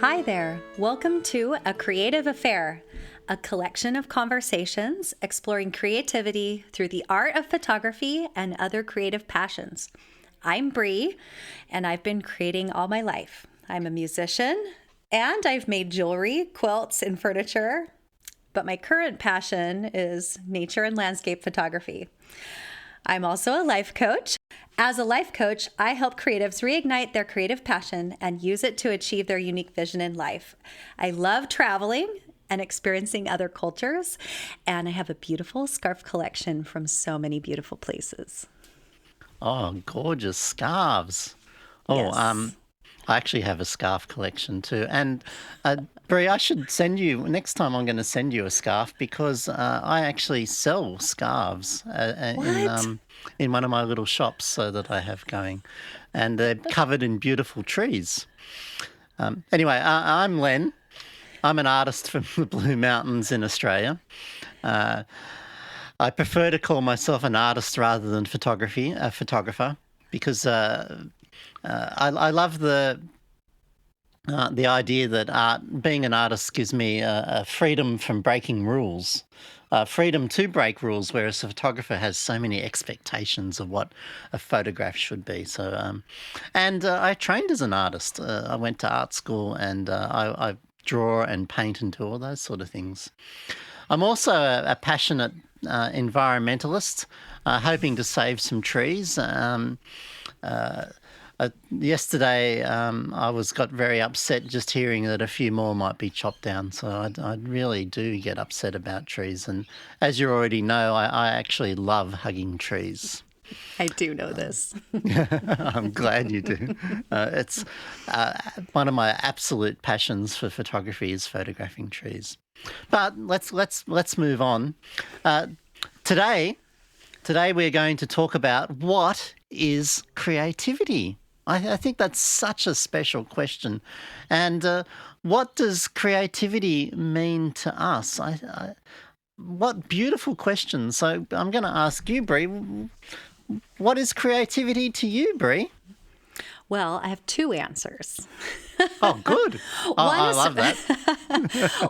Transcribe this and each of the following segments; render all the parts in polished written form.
Hi there. Welcome to A Creative Affair, a collection of conversations exploring creativity through the art of photography and other creative passions. I'm Brie, and I've been creating all my life. I'm a musician, and I've made jewelry, quilts, and furniture, but my current passion is nature and landscape photography. I'm also a life coach. As a life coach, I help creatives reignite their creative passion and use it to achieve their unique vision in life. I love traveling and experiencing other cultures, and I have a beautiful scarf collection from so many beautiful places. Oh, gorgeous scarves. Oh, Yes. I actually have a scarf collection too. And Brie, I should send you next time. I'm going to send you a scarf because I actually sell scarves What? in one of my little shops that I have going, and they're covered in beautiful trees. Anyway, I'm Len. I'm an artist from the Blue Mountains in Australia. I prefer to call myself an artist rather than a photographer, because I love the idea that being an artist gives me a freedom from breaking rules, freedom to break rules, whereas a photographer has so many expectations of what a photograph should be. And I trained as an artist. I went to art school, and I draw and paint and do all those sort of things. I'm also a passionate environmentalist, hoping to save some trees. Yesterday, I got very upset just hearing that a few more might be chopped down. So I really do get upset about trees. And as you already know, I actually love hugging trees. I do know this. I'm glad you do. It's one of my absolute passions for photography is photographing trees. But let's move on. Today we're going to talk about what is creativity. I think that's such a special question. And what does creativity mean to us? What beautiful question. So I'm going to ask you, Brie, what is creativity to you, Brie? Well, I have two answers. Oh, good. I love that.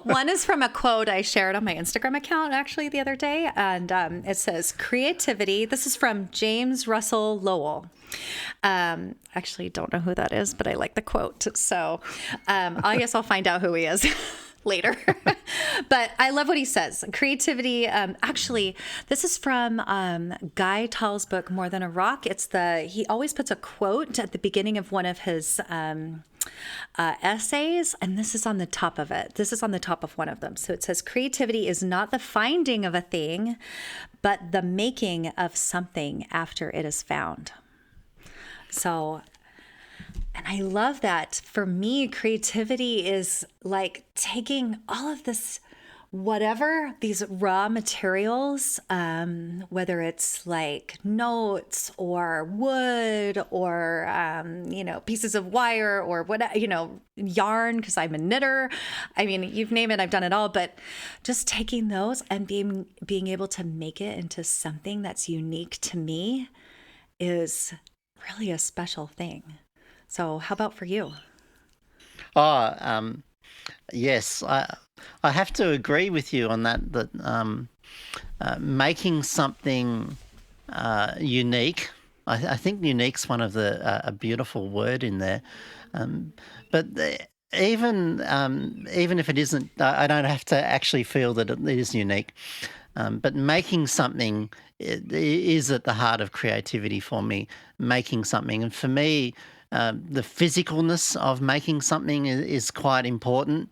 One is from a quote I shared on my Instagram account actually the other day, and it says, "Creativity." This is from James Russell Lowell. Actually, don't know who that is, but I like the quote, so I guess I'll find out who he is later. But I love what he says. Creativity. Actually, this is from Guy Tall's book, More Than a Rock. He always puts a quote at the beginning of one of his essays, and this is on the top of it. This is on the top of one of them. So it says, "Creativity is not the finding of a thing, but the making of something after it is found." So, and I love that. For me, creativity is like taking all of this, these raw materials, whether it's like notes or wood or, pieces of wire or yarn, because I'm a knitter. I mean, you name it, I've done it all. But just taking those and being able to make it into something that's unique to me is really a special thing. So how about for you? Oh, yes, I have to agree with you on that making something unique. I think unique's one of a beautiful word in there. But even if it isn't, I don't have to actually feel that it is unique. But making something is at the heart of creativity for me. Making something, and for me, the physicalness of making something is quite important.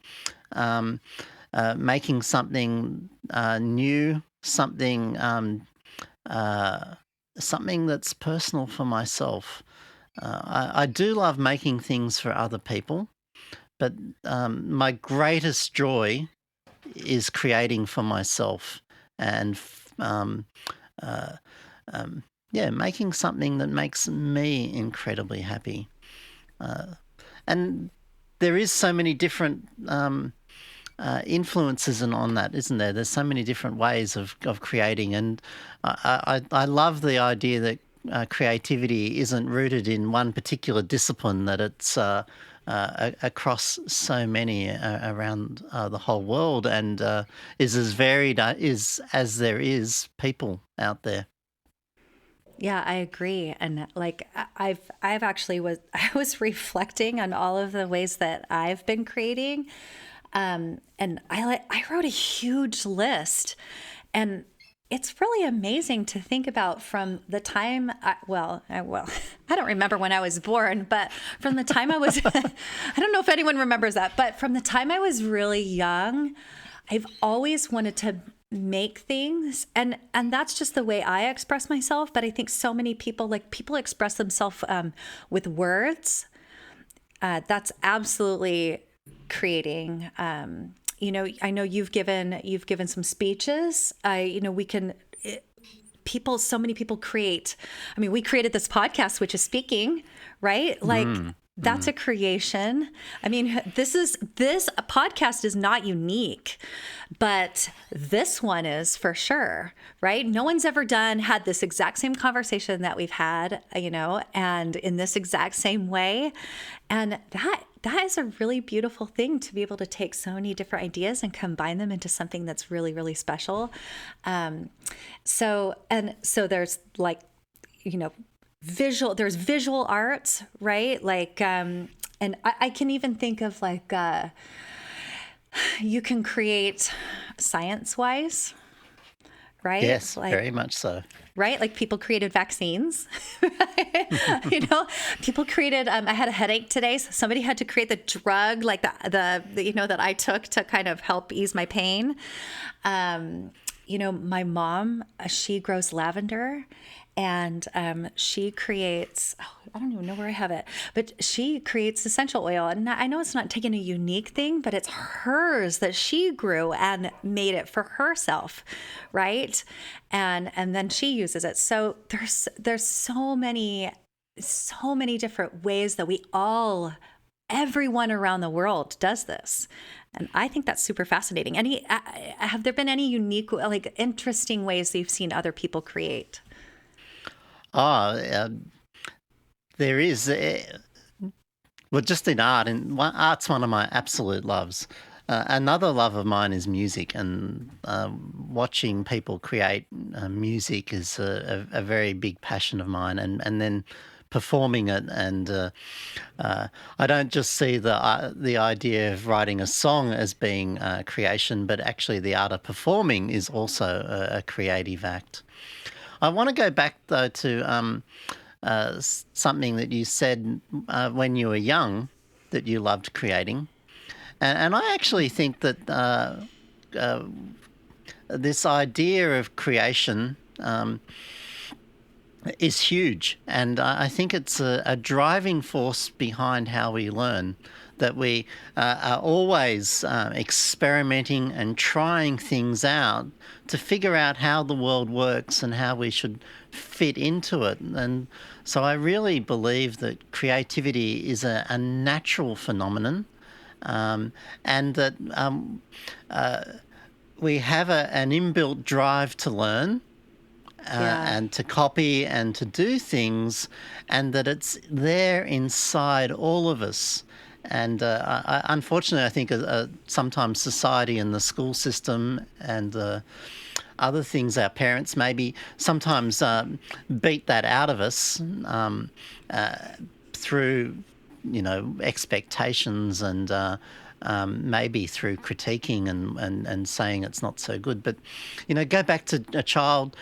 Making something new, something that's personal for myself. I do love making things for other people, but my greatest joy is creating for myself and making something that makes me incredibly happy. And there is so many different influences on that, isn't there? There's so many different ways of creating, and I love the idea that creativity isn't rooted in one particular discipline, that it's across so many around the whole world, and is as varied as there is people out there. Yeah, I agree. And like I've actually I was reflecting on all of the ways that I've been creating. And I wrote a huge list, and it's really amazing to think about from the time I don't remember when I was born, but from the time I was I don't know if anyone remembers that, but from the time I was really young, I've always wanted to make things, and that's just the way I express myself. But I think so many people, like, people express themselves with words. That's absolutely creating. I know you've given some speeches. We can. So many people create. I mean, we created this podcast, which is speaking, right? Like, that's a creation. I mean, this podcast is not unique, but this one is for sure, right? No one's ever had this exact same conversation that we've had, and in this exact same way. And that is a really beautiful thing, to be able to take so many different ideas and combine them into something that's really, really special. So there's, like, there's visual arts, right? Like, and I can even think of, like, you can create science-wise, right? Yes, like, very much so. Right? Like, people created vaccines. People created, I had a headache today, so somebody had to create the drug, like the that I took to kind of help ease my pain. My mom, she grows lavender, and she creates, I don't even know where I have it, but she creates essential oil. And I know it's not taking a unique thing, but it's hers that she grew and made it for herself, right? And then she uses it. So there's so many different ways that everyone around the world does this. And I think that's super fascinating. Have there been any unique, like, interesting ways that you've seen other people create? There is. Well, just in art, and art's one of my absolute loves. Another love of mine is music, and watching people create music is a very big passion of mine, and then performing it. And I don't just see the idea of writing a song as being creation, but actually the art of performing is also a creative act. I want to go back, though, to something that you said when you were young, that you loved creating. And I actually think that this idea of creation is huge. And I think it's a driving force behind how we learn, that we are always experimenting and trying things out to figure out how the world works and how we should fit into it. And so I really believe that creativity is a natural phenomenon, and that we have an inbuilt drive to learn, and to copy and to do things, and that it's there inside all of us. And unfortunately, I think sometimes society and the school system and other things, our parents maybe sometimes beat that out of us through, expectations and maybe through critiquing and saying it's not so good. But, go back to a child,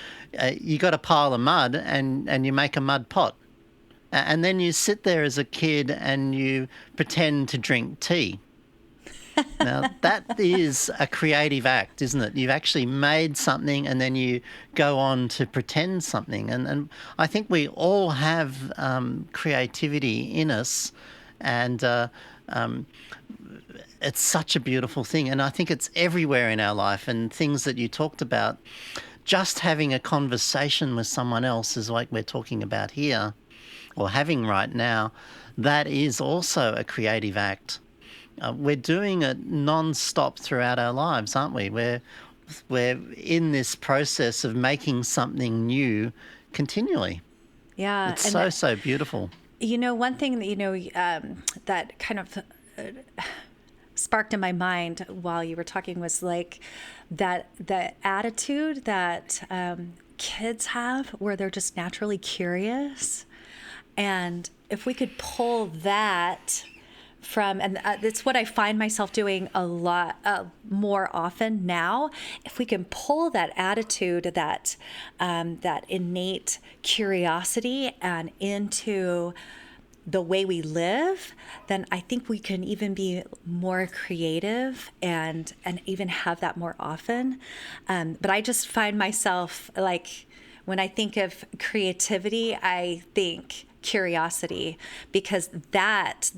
you got a pile of mud and you make a mud pot. And then you sit there as a kid and you pretend to drink tea. Now, that is a creative act, isn't it? You've actually made something and then you go on to pretend something. And I think we all have creativity in us, and it's such a beautiful thing. And I think it's everywhere in our life. And things that you talked about, just having a conversation with someone else is like we're talking about here, or having right now, that is also a creative act. We're doing it non-stop throughout our lives, aren't we? We're in this process of making something new continually. Yeah. It's And so beautiful. one thing that, that kind of sparked in my mind while you were talking was like that the attitude that kids have where they're just naturally curious. And if we could pull that from, and it's what I find myself doing a lot more often now. If we can pull that attitude, that innate curiosity, and into the way we live, then I think we can even be more creative and even have that more often. But I just find myself like, when I think of creativity, I think curiosity, because that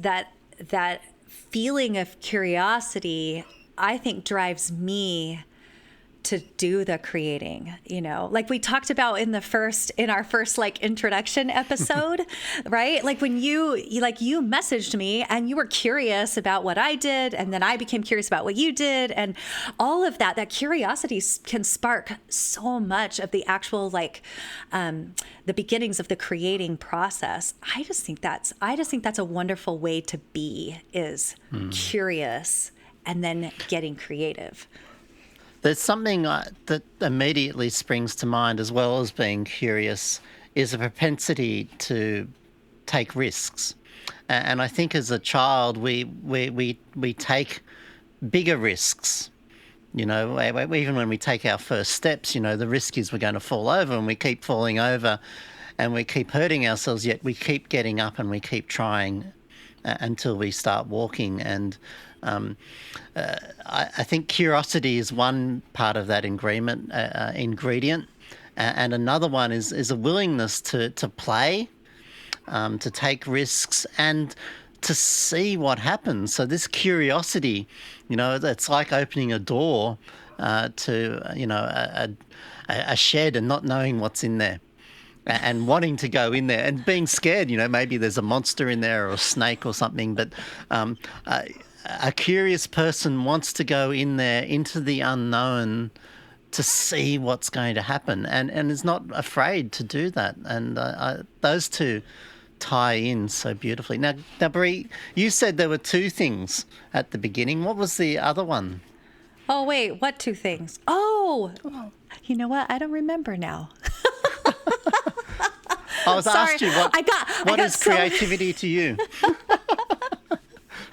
feeling of curiosity, I think, drives me to do the creating, like we talked about in our first like introduction episode, right? Like when you messaged me and you were curious about what I did, and then I became curious about what you did, and all of that curiosity can spark so much of the actual the beginnings of the creating process. I just think that's a wonderful way to be, is curious and then getting creative. There's something that immediately springs to mind, as well as being curious, is a propensity to take risks. And I think as a child, we take bigger risks. Even when we take our first steps, the risk is we're going to fall over, and we keep falling over and we keep hurting ourselves, yet we keep getting up and we keep trying until we start walking. And I think curiosity is one part of that ingredient, and another one is a willingness to play, to take risks, and to see what happens. So this curiosity, it's like opening a door to a shed and not knowing what's in there, and wanting to go in there and being scared. Maybe there's a monster in there or a snake or something, but a curious person wants to go in there into the unknown to see what's going to happen, and is not afraid to do that. And those two tie in so beautifully. Now, Brie, you said there were two things at the beginning. What was the other one? Oh, wait, what two things? Oh, you know what? I don't remember now. I was asked you what is creativity to you?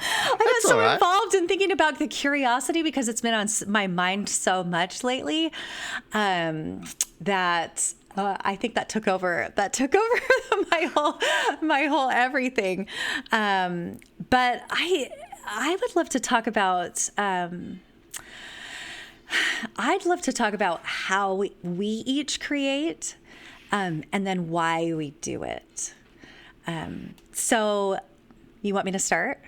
I got so involved in thinking about the curiosity, because it's been on my mind so much lately, that I think that took over my whole everything. But I would love to talk about how we each create, and then why we do it. So you want me to start?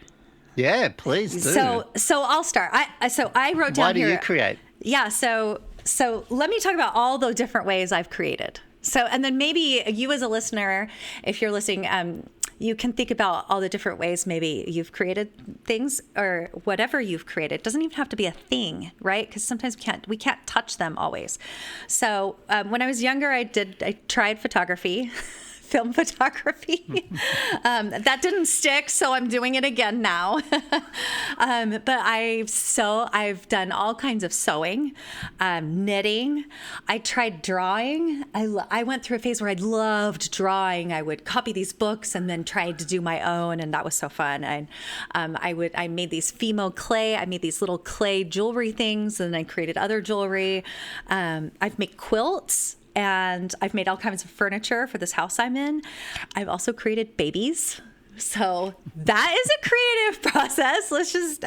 Yeah, please do. So I'll start. I wrote down here. Why do you create? Yeah. So let me talk about all the different ways I've created. So, and then maybe you as a listener, if you're listening, you can think about all the different ways maybe you've created things, or whatever you've created. It doesn't even have to be a thing, right? Because sometimes we can't touch them always. So when I was younger, I tried photography. Film photography. That didn't stick, so I'm doing it again now. But I've done all kinds of sewing, knitting. I tried drawing. I went through a phase where I loved drawing. I would copy these books and then try to do my own, and that was so fun. And I made these Fimo clay. I made these little clay jewelry things, and I created other jewelry. I've made quilts. And I've made all kinds of furniture for this house I'm in. I've also created babies. So that is a creative process.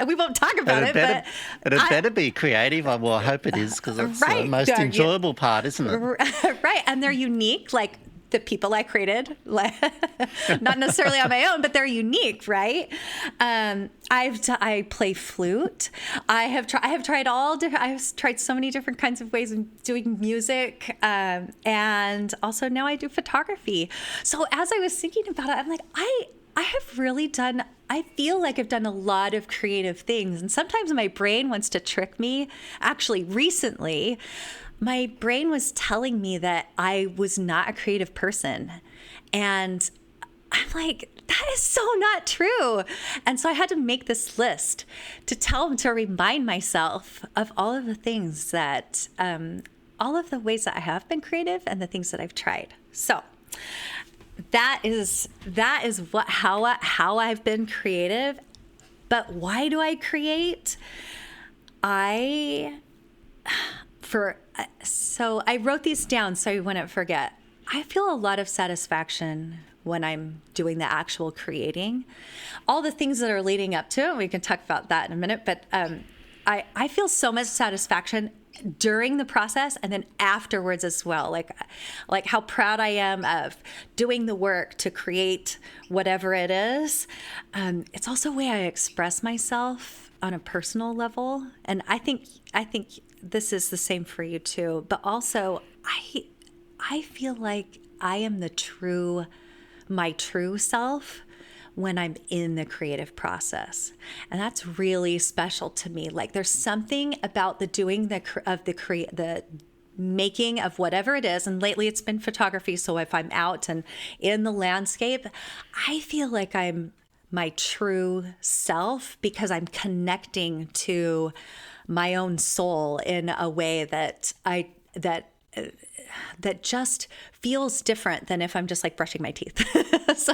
We won't talk about it, but it better be creative. Well, I hope it is, because it's the most enjoyable part, isn't it? Right. And they're unique, like the people I created, not necessarily on my own, but they're unique, right? I play flute. I've tried so many different kinds of ways of doing music, and also now I do photography. So as I was thinking about it, I'm like, I feel like I've done a lot of creative things, and sometimes my brain wants to trick me. Actually, recently, my brain was telling me that I was not a creative person. And I'm like, that is so not true. And so I had to make this list to remind myself of all of the things that, all of the ways that I have been creative and the things that I've tried. So that is how I've been creative. But why do I create? So I wrote these down so I wouldn't forget. I feel a lot of satisfaction when I'm doing the actual creating. All the things that are leading up to it, we can talk about that in a minute, but I feel so much satisfaction during the process and then afterwards as well. Like how proud I am of doing the work to create whatever it is. It's also a way I express myself on a personal level. And I think this is the same for you too. But also I feel like I am my true self when I'm in the creative process. And that's really special to me. Like there's something about the making of whatever it is. And lately it's been photography. So if I'm out and in the landscape, I feel like I'm my true self because I'm connecting to my own soul in a way that just feels different than if I'm just like brushing my teeth. so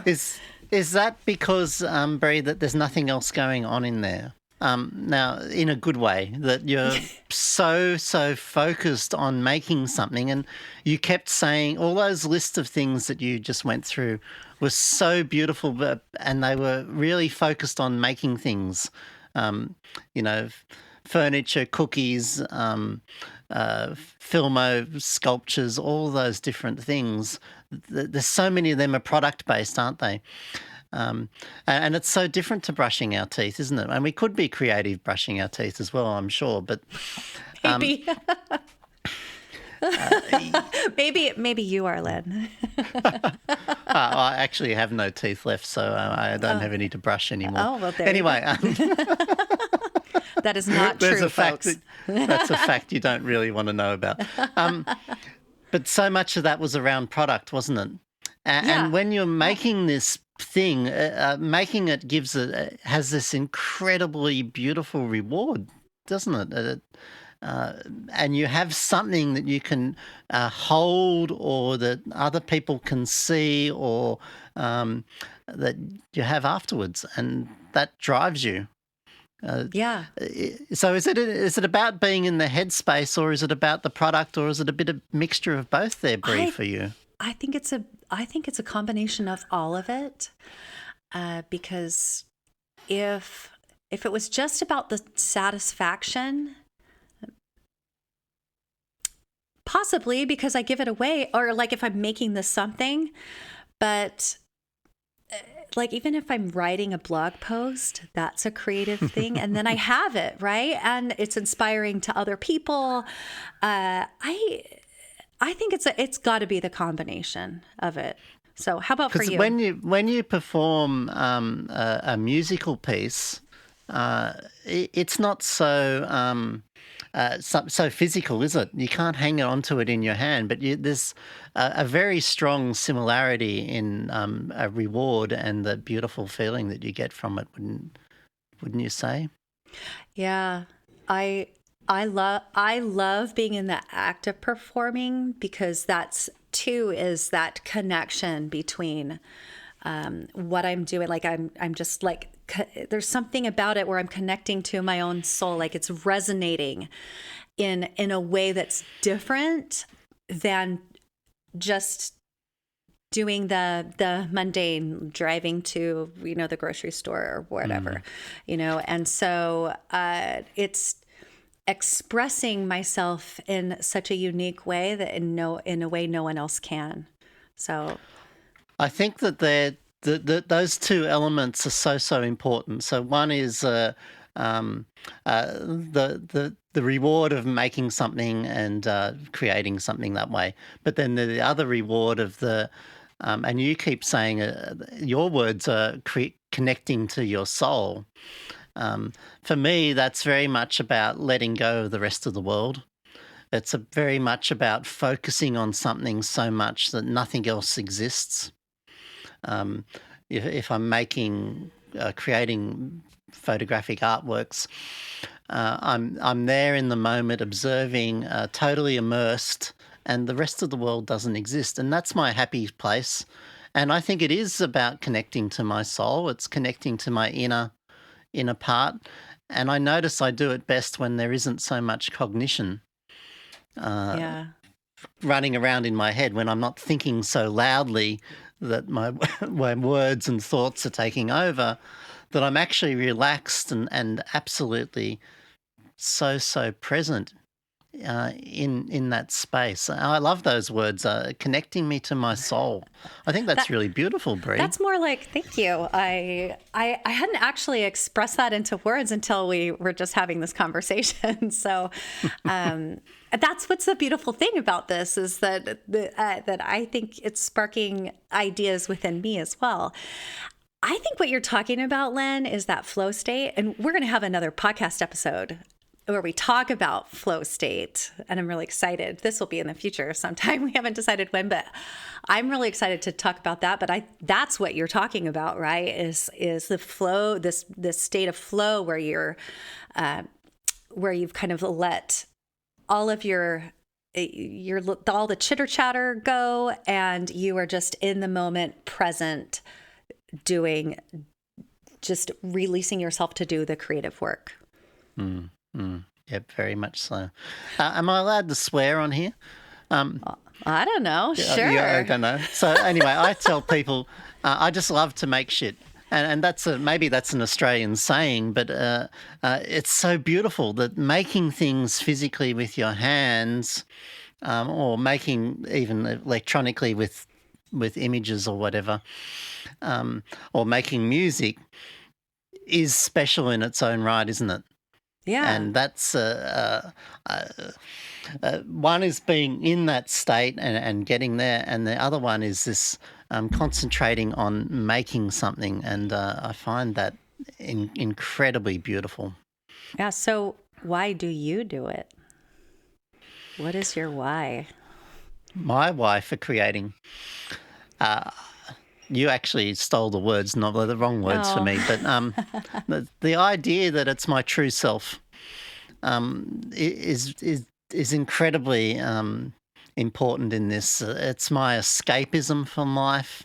Is that because, Brie, that there's nothing else going on in there? Now, in a good way, that you're so focused on making something, and you kept saying all those lists of things that you just went through were so beautiful, and they were really focused on making things, furniture, cookies, filmo, sculptures, all those different things. There's so many of them are product-based, aren't they? And it's so different to brushing our teeth, isn't it? And we could be creative brushing our teeth as well, I'm sure. But maybe, maybe you are, Len. I actually have no teeth left, so I don't have any to brush anymore. Oh, well, there anyway. That is not There's true, a fact folks. That's a fact you don't really want to know about. But so much of that was around product, wasn't it? And when you're making this thing, making it has this incredibly beautiful reward, doesn't it? And you have something that you can hold, or that other people can see, or that you have afterwards, and that drives you. So is it about being in the headspace, or is it about the product, or is it a bit of mixture of both there, Brie, for you? I think it's a combination of all of it, because if it was just about the satisfaction, possibly because I give it away, or like if I'm making this something, but like even if I'm writing a blog post, that's a creative thing, and then I have it, right? And it's inspiring to other people. I think it's got to be the combination of it. So how about for you? When you perform a musical piece, it's not so physical, is it? You can't hang on to it in your hand, but there's a very strong similarity in a reward and the beautiful feeling that you get from it. Wouldn't you say? Yeah, I love being in the act of performing, because that's too is that connection between what I'm doing. Like I'm just like, there's something about it where I'm connecting to my own soul. Like it's resonating in a way that's different than just doing the mundane, driving to, the grocery store or whatever, and so it's expressing myself in such a unique way that in a way no one else can. So I think that those two elements are so important. So one is the reward of making something and creating something that way, but then the other reward of and you keep saying your words are connecting to your soul. For me, that's very much about letting go of the rest of the world. It's very much about focusing on something so much that nothing else exists. Um, if I'm creating photographic artworks, I'm there in the moment, observing, totally immersed, and the rest of the world doesn't exist, and that's my happy place. And I think it is about connecting to my soul. It's connecting to my inner part, and I notice I do it best when there isn't so much cognition Yeah. running around in my head, when I'm not thinking so loudly that my my words and thoughts are taking over, that I'm actually relaxed and absolutely so present in that space. I love those words, connecting me to my soul. I think that's That really beautiful, Brie. That's more like, thank you. I hadn't actually expressed that into words until we were just having this conversation. So that's what's the beautiful thing about this, is that that I think it's sparking ideas within me as well. I think what you're talking about, Len, is that flow state. And we're going to have another podcast episode where we talk about flow state. And I'm really excited. This will be in the future sometime. We haven't decided when, but I'm really excited to talk about that. But that's what you're talking about, right? Is the flow, this state of flow where where you've kind of let all of your all the chitter chatter go, and you are just in the moment, present, just releasing yourself to do the creative work. Yeah, very much so. Am I allowed to swear on here? I don't know. Sure. Yeah, I don't know. So anyway, I tell people I just love to make shit. And maybe that's an Australian saying, but it's so beautiful that making things physically with your hands, or making even electronically with images or whatever, or making music, is special in its own right, isn't it? Yeah. And that's one is being in that state and getting there, and the other one is this concentrating on making something, and I find that incredibly beautiful. Yeah. So why do you do it? What is your why? My why for creating, you actually stole the words, not the wrong words for me, but the idea that it's my true self is incredibly important in this. It's my escapism from life.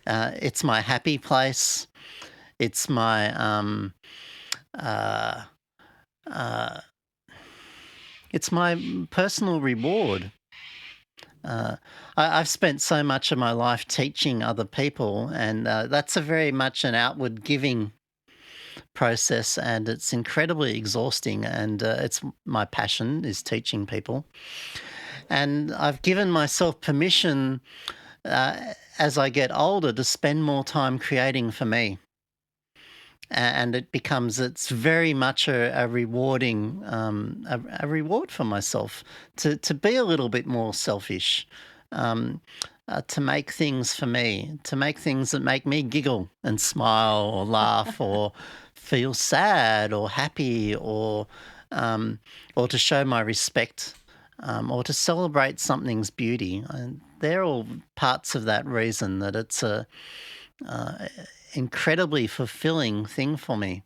It's my happy place. It's my it's my personal reward. I've spent so much of my life teaching other people, and that's a very much an outward giving process, and it's incredibly exhausting, and it's my passion is teaching people. And I've given myself permission as I get older to spend more time creating for me. And it's very much a rewarding, a reward for myself to be a little bit more selfish, to make things for me, to make things that make me giggle and smile or laugh or feel sad or happy, or to show my respect, or to celebrate something's beauty. And they're all parts of that reason that it's a incredibly fulfilling thing for me.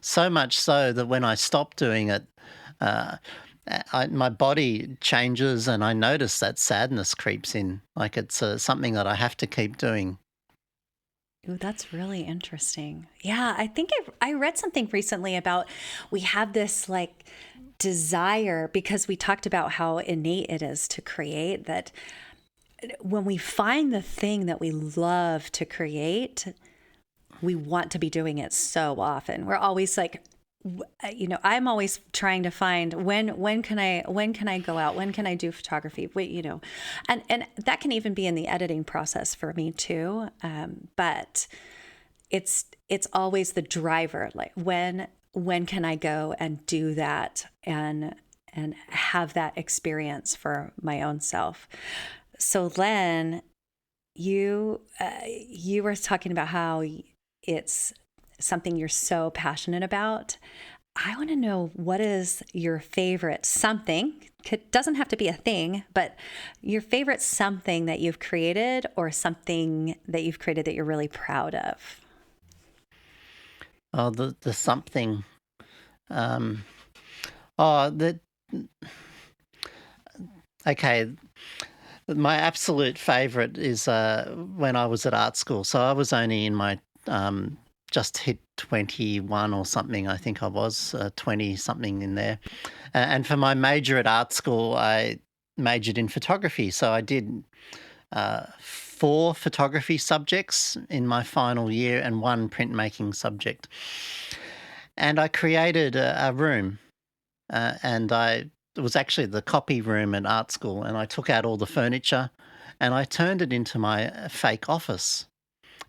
So much so that when I stop doing it, my body changes, and I notice that sadness creeps in, like it's something that I have to keep doing. Ooh, that's really interesting. Yeah, I think I read something recently about we have this like desire, because we talked about how innate it is to create, that when we find the thing that we love to create, we want to be doing it so often. We're always like, I'm always trying to find when can I go out? When can I do photography? And that can even be in the editing process for me too. But it's always the driver. Like when can I go and do that and have that experience for my own self? So Len, you were talking about how it's something you're so passionate about. I want to know, what is your favorite something? It doesn't have to be a thing, but your favorite something that you've created, or something that you've created that you're really proud of. Oh, the something. Um, oh, the okay. My absolute favourite is when I was at art school. So I was only in my just hit 21 or something. I think I was 20 something in there. And for my major at art school, I majored in photography. So I did 4 photography subjects in my final year and 1 printmaking subject. And I created a room, and it was actually the copy room at art school, and I took out all the furniture and I turned it into my fake office.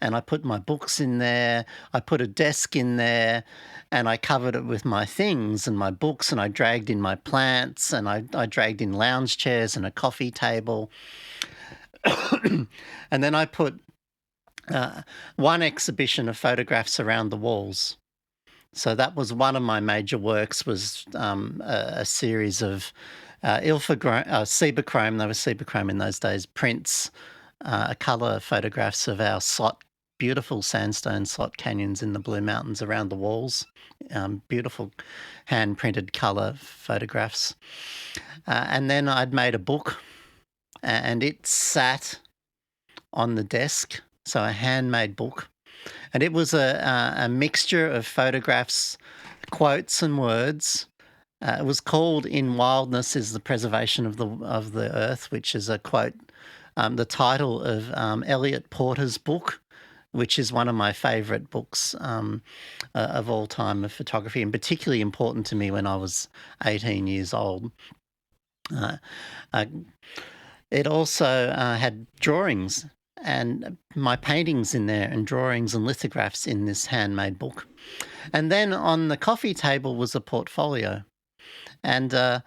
And I put my books in there, I put a desk in there, and I covered it with my things and my books, and I dragged in my plants, and I dragged in lounge chairs and a coffee table. And then I put one exhibition of photographs around the walls. So that was one of my major works, was a series of Cibachrome, they were Cibachrome in those days, prints, colour photographs of our beautiful sandstone slot canyons in the Blue Mountains around the walls, beautiful hand-printed colour photographs. And then I'd made a book, and it sat on the desk, so a handmade book. And it was a mixture of photographs, quotes and words. It was called "In Wildness is the Preservation of the Earth," which is a quote, the title of Elliot Porter's book, which is one of my favourite books of all time of photography, and particularly important to me when I was 18 years old. Uh, uh, it also had drawings and my paintings in there, and drawings and lithographs in this handmade book. And then on the coffee table was a portfolio. And I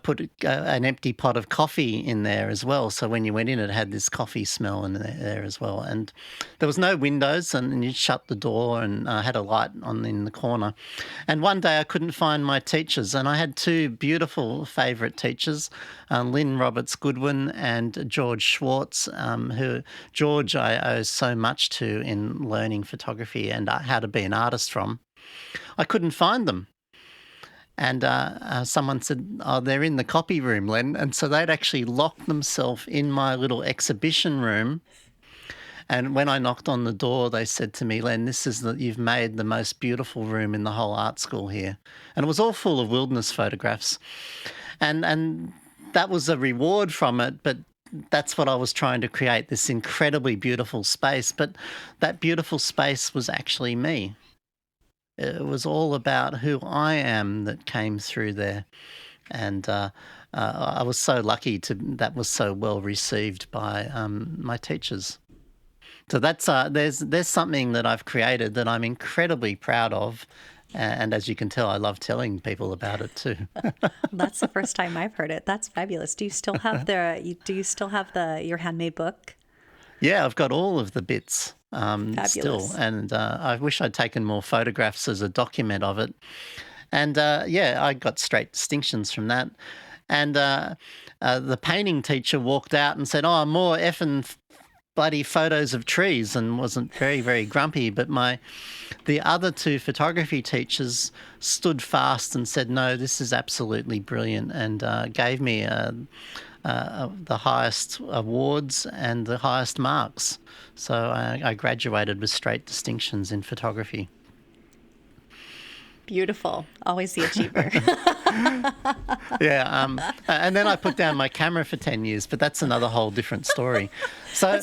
put an empty pot of coffee in there as well. So when you went in, it had this coffee smell in there as well. And there was no windows, and you'd shut the door, and I had a light on in the corner. And one day I couldn't find my teachers, and I had 2 beautiful favourite teachers, Lynn Roberts Goodwin and George Schwartz, who George I owe so much to in learning photography and how to be an artist from. I couldn't find them. And someone said, "Oh, they're in the copy room, Len." And so they'd actually locked themselves in my little exhibition room. And when I knocked on the door, they said to me, "Len, you've made the most beautiful room in the whole art school here." And it was all full of wilderness photographs. And that was a reward from it, but that's what I was trying to create, this incredibly beautiful space. But that beautiful space was actually me. It was all about who I am that came through there. And I was so lucky that was so well received by my teachers. So that's there's something that I've created that I'm incredibly proud of. And as you can tell, I love telling people about it too. That's the first time I've heard it. That's fabulous. Do you still have your handmade book? Yeah, I've got all of the bits still, Fabulous. and I wish I'd taken more photographs as a document of it. And I got straight distinctions from that. And the painting teacher walked out and said, "Oh, more effing bloody photos of trees," and wasn't very, very grumpy. But the other 2 photography teachers stood fast and said, "No, this is absolutely brilliant," and gave me the highest awards and the highest marks. So I graduated with straight distinctions in photography. Beautiful. Always the achiever. Yeah, and then I put down my camera for 10 years, but that's another whole different story. So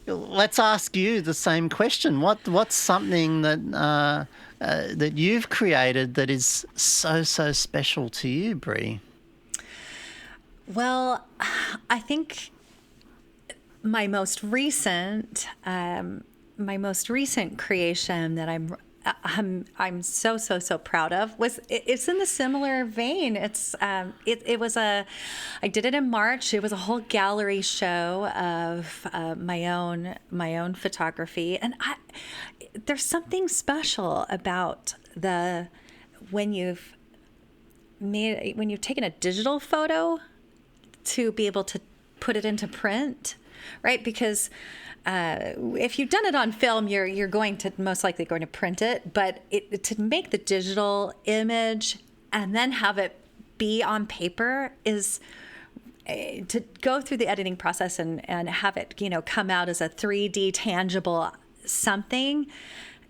let's ask you the same question. What's something that you've created that is so special to you, Brie? Well, I think my most recent creation that I'm so proud of it's in the similar vein. It was I did it in March. It was a whole gallery show of my own photography, and there's something special about when you've taken a digital photo to be able to put it into print, right? Because if you've done it on film, you're going to most likely going to print it, but to make the digital image and then have it be on paper is to go through the editing process and have it, come out as a 3D tangible something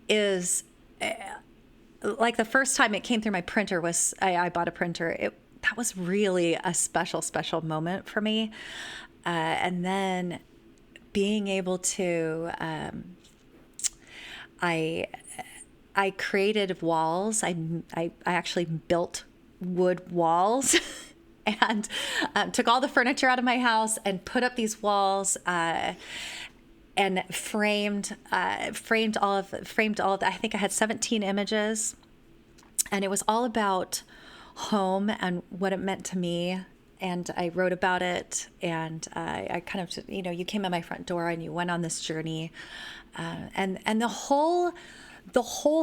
is like the first time it came through my printer was I bought a printer. That was really a special moment for me. And then being able to, I created walls. I actually built wood walls and took all the furniture out of my house and put up these walls and framed all of I think I had 17 images, and it was all about home and what it meant to me. And I wrote about it, and I kind of, you came in my front door and you went on this journey, and the whole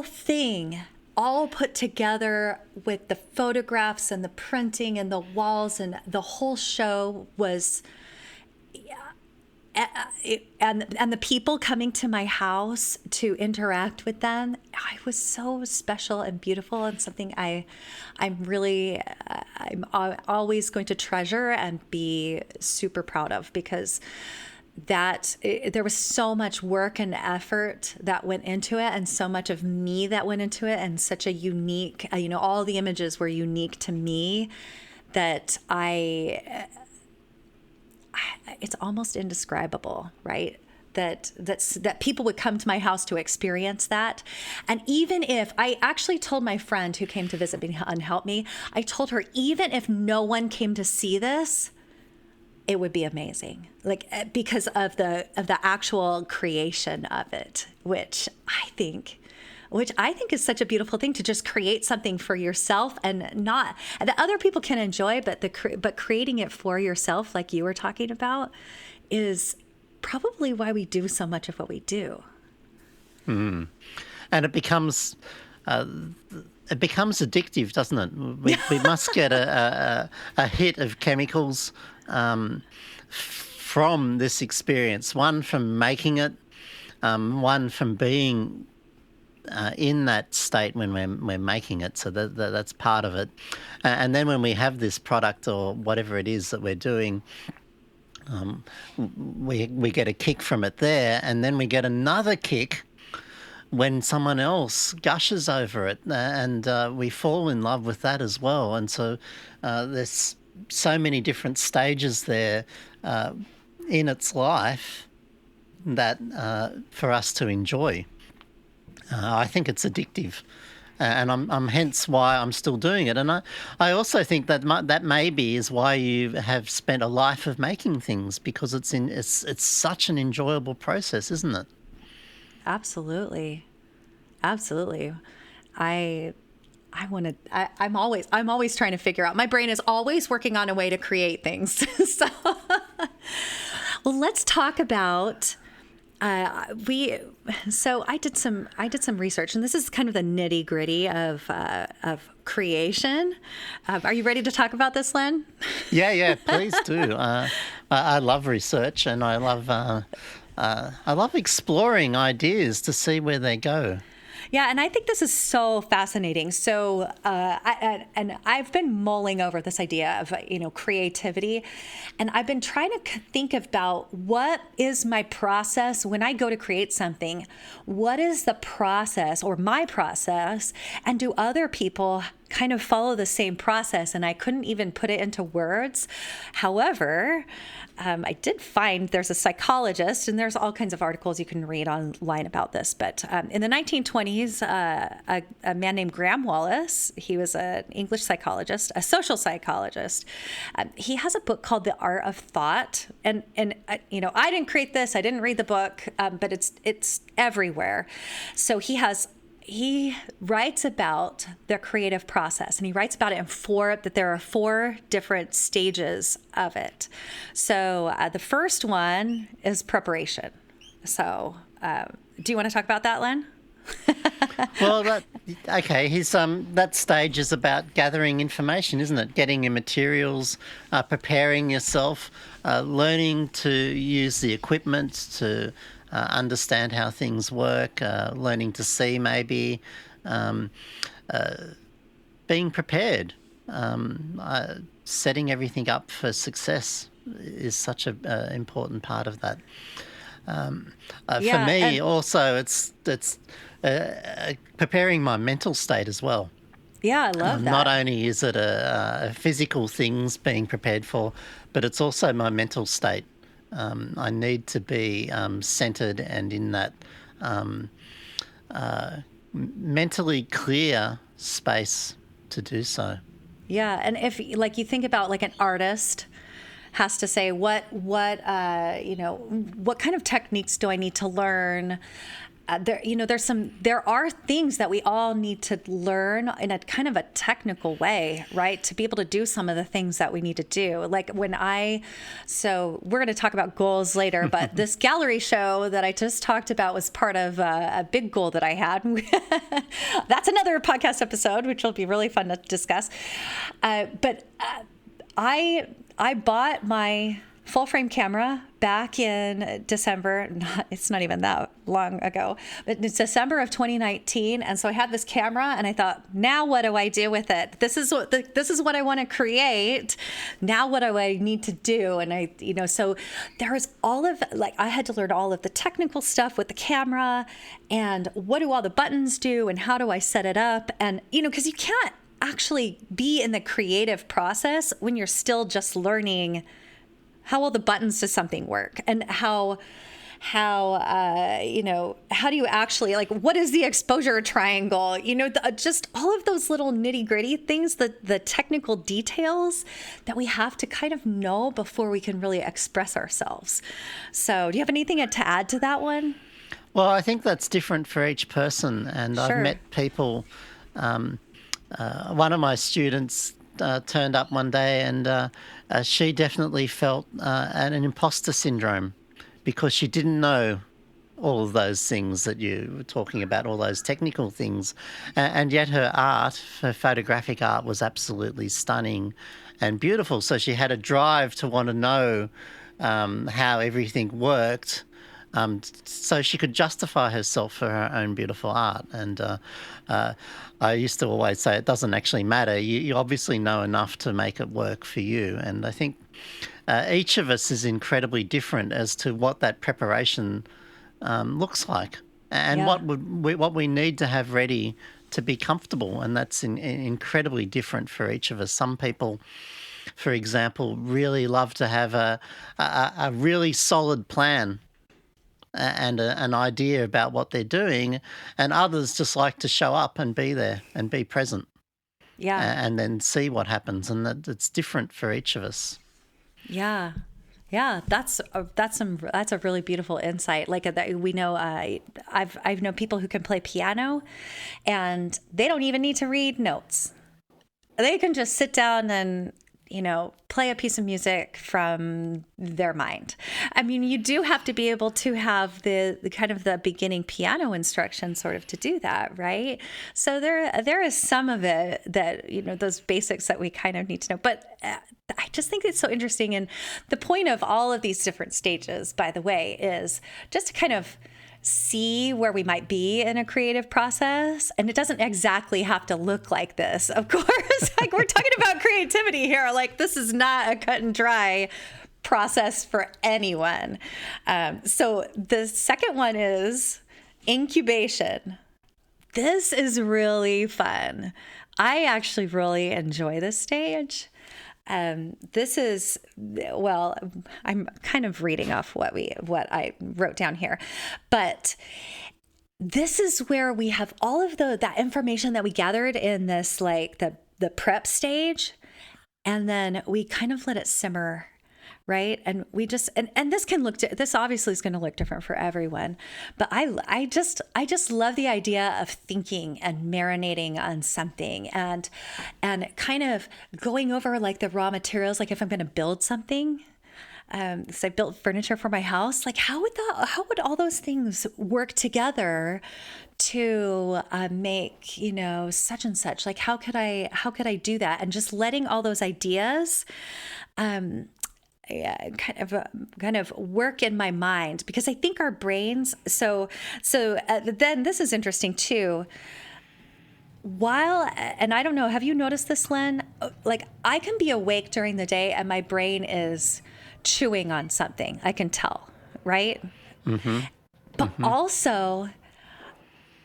thing all put together with the photographs and the printing and the walls and the whole show was, and the people coming to my house to interact with them, it was so special and beautiful, and something I'm always going to treasure and be super proud of, because there was so much work and effort that went into it, and so much of me that went into it, and such a unique, all the images were unique to me that it's almost indescribable, right? That people would come to my house to experience that. And even if I actually told my friend who came to visit me and help me, I told her, even if no one came to see this, it would be amazing. Like, because of the actual creation of it, which I think is such a beautiful thing, to just create something for yourself and that other people can enjoy, but creating it for yourself, like you were talking about, is probably why we do so much of what we do. And it becomes addictive, doesn't it? We must get a hit of chemicals from this experience. One from making it, one from being in that state when we're making it, so that's part of it. And then when we have this product or whatever it is that we're doing, we get a kick from it there, and then we get another kick when someone else gushes over it, and we fall in love with that as well. And so there's so many different stages there in its life that for us to enjoy. I think it's addictive, and I'm hence why I'm still doing it. And I also think that maybe is why you have spent a life of making things, because it's such an enjoyable process, isn't it? Absolutely. I'm always trying to figure out. My brain is always working on a way to create things. So, well, let's talk about. So I did some research, and this is kind of the nitty gritty of creation. Are you ready to talk about this, Len? Yeah, please do. I love research, and I love exploring ideas to see where they go. Yeah, and I think this is so fascinating. So, I've been mulling over this idea of creativity, and I've been trying to think about what is my process when I go to create something. What is the process or my process, and do other people kind of follow the same process? And I couldn't even put it into words. However, I did find there's a psychologist, and there's all kinds of articles you can read online about this. But in the 1920s, a man named Graham Wallace, he was an English psychologist, a social psychologist. He has a book called The Art of Thought. And I didn't create this. I didn't read the book, but it's everywhere. So he has he writes about the creative process, and he writes about it that there are 4 different stages of it. So the first one is preparation. So do you want to talk about that, Len? Well, his that stage is about gathering information, isn't it? Getting your materials, preparing yourself, learning to use the equipment to understand how things work, learning to see maybe, being prepared, setting everything up for success is such an important part of that. For me, also, it's preparing my mental state as well. Yeah, I love that. Not only is it a physical things being prepared for, but it's also my mental state. I need to be centered and in that mentally clear space to do so. Yeah, and if like you think about like an artist has to say what kind of techniques do I need to learn? There are things that we all need to learn in a kind of a technical way, right? To be able to do some of the things that we need to do. Like so we're going to talk about goals later, but this gallery show that I just talked about was part of a big goal that I had. That's another podcast episode, which will be really fun to discuss. But I bought my full frame camera back in December. It's not even that long ago, but it's December of 2019. And so I had this camera and I thought, now what do I do with it? This is what I want to create. Now what do I need to do? And so there was I had to learn all of the technical stuff with the camera and what do all the buttons do and how do I set it up? And, because you can't actually be in the creative process when you're still just learning how all the buttons to something work and how do you actually, like, what is the exposure triangle? Just all of those little nitty gritty things, the technical details that we have to kind of know before we can really express ourselves. So do you have anything to add to that one? Well, I think that's different for each person. And Sure. I've met people, one of my students turned up one day and she definitely felt an imposter syndrome because she didn't know all of those things that you were talking about, all those technical things. And yet her photographic art was absolutely stunning and beautiful. So she had a drive to want to know how everything worked. So she could justify herself for her own beautiful art. And I used to always say it doesn't actually matter. You obviously know enough to make it work for you. And I think each of us is incredibly different as to what that preparation looks like and what we need to have ready to be comfortable. And that's incredibly different for each of us. Some people, for example, really love to have a really solid plan and an idea about what they're doing, and others just like to show up and be there and be present. Yeah. And then see what happens, and that it's different for each of us. Yeah. Yeah, that's a really beautiful insight. Like we know, I've known people who can play piano, and they don't even need to read notes. They can just sit down and play a piece of music from their mind. I mean, you do have to be able to have the kind of the beginning piano instruction sort of to do that, right? So there is some of it that, those basics that we kind of need to know. But I just think it's so interesting. And the point of all of these different stages, by the way, is just to kind of see where we might be in a creative process. And it doesn't exactly have to look like this, of course. Like, we're talking about creativity here. Like, this is not a cut and dry process for anyone. So the second one is incubation. This is really fun. I actually really enjoy this stage. This is, well, I'm kind of reading off what I wrote down here, but this is where we have all of that information that we gathered in this, like the prep stage, and then we kind of let it simmer right? And we just and this can this obviously is going to look different for everyone, but I just love the idea of thinking and marinating on something and kind of going over like the raw materials, like if I'm going to build something. So I built furniture for my house. Like, how would all those things work together to make, such and such? Like, how could I do that? And just letting all those ideas, yeah, kind of work in my mind, because I think our brains. So then this is interesting too. And I don't know, have you noticed this, Len? Like, I can be awake during the day and my brain is chewing on something. I can tell, right? Mm-hmm. But Mm-hmm. also,